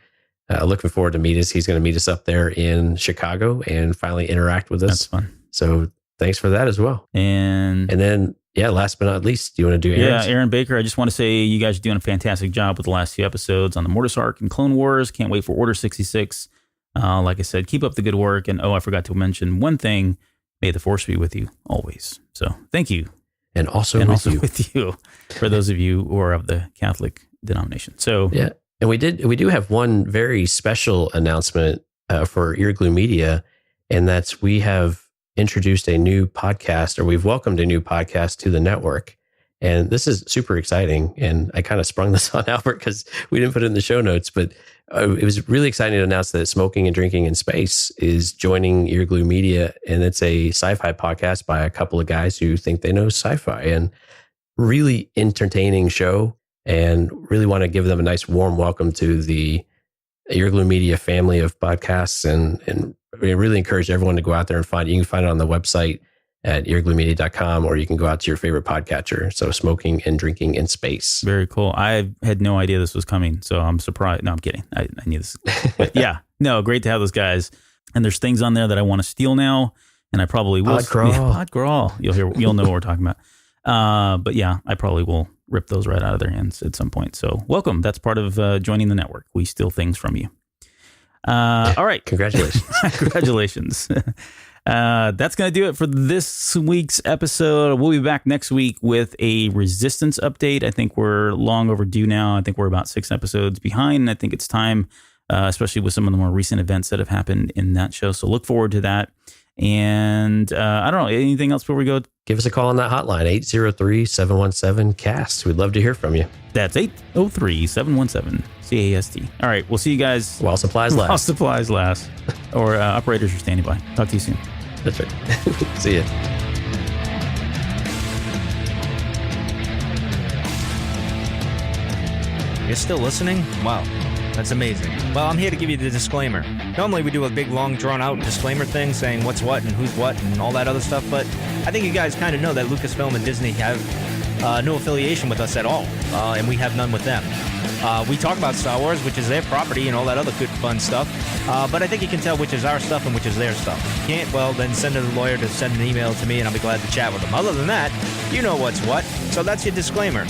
Looking forward to meet us. He's going to meet us up there in Chicago and finally interact with us. That's fun. So thanks for that as well. And then, yeah, last but not least, do you want to do Aaron's? Yeah, Aaron Baker, I just want to say you guys are doing a fantastic job with the last few episodes on the Mortis arc and Clone Wars. Can't wait for Order 66. Like I said, keep up the good work. And I forgot to mention one thing. May the Force be with you always. So thank you. And also with you for those of you who are of the Catholic denomination. So yeah. And we do have one very special announcement for Earglue Media, and that's we have introduced a new podcast, or we've welcomed a new podcast to the network. And this is super exciting. And I kind of sprung this on Albert because we didn't put it in the show notes, but it was really exciting to announce that Smoking and Drinking in Space is joining Earglue Media. And it's a sci-fi podcast by a couple of guys who think they know sci-fi, and really entertaining show. And really want to give them a nice warm welcome to the Earglue Media family of podcasts, and we really encourage everyone to go out there and find it. You can find it on the website at eargluemedia.com, or you can go out to your favorite podcatcher. So Smoking and Drinking in Space. Very cool. I had no idea this was coming, so I'm surprised. No, I'm kidding. I knew this. But yeah, no, great to have those guys. And there's things on there that I want to steal now, and I probably will. Pod crawl. You'll know what we're talking about. But yeah, I probably will rip those right out of their hands at some point. So welcome. That's part of joining the network. We steal things from you. All right. Congratulations. Congratulations. That's going to do it for this week's episode. We'll be back next week with a Resistance update. I think we're long overdue now. I think we're about 6 episodes behind. I think it's time, especially with some of the more recent events that have happened in that show. So look forward to that. And I don't know, anything else before we go? Give us a call on that hotline, 803-717-CAST. We'd love to hear from you. That's 803-717-CAST. All right, we'll see you guys. While supplies last. While supplies last. Or operators are standing by. Talk to you soon. That's right. See ya. You're still listening? Wow. That's amazing. Well, I'm here to give you the disclaimer. Normally we do a big, long, drawn-out disclaimer thing saying what's what and who's what and all that other stuff, but I think you guys kind of know that Lucasfilm and Disney have no affiliation with us at all, and we have none with them. We talk about Star Wars, which is their property, and all that other good fun stuff. But I think you can tell which is our stuff and which is their stuff. If you can't, well, then send a lawyer to send an email to me, and I'll be glad to chat with them. Other than that, you know what's what. So that's your disclaimer.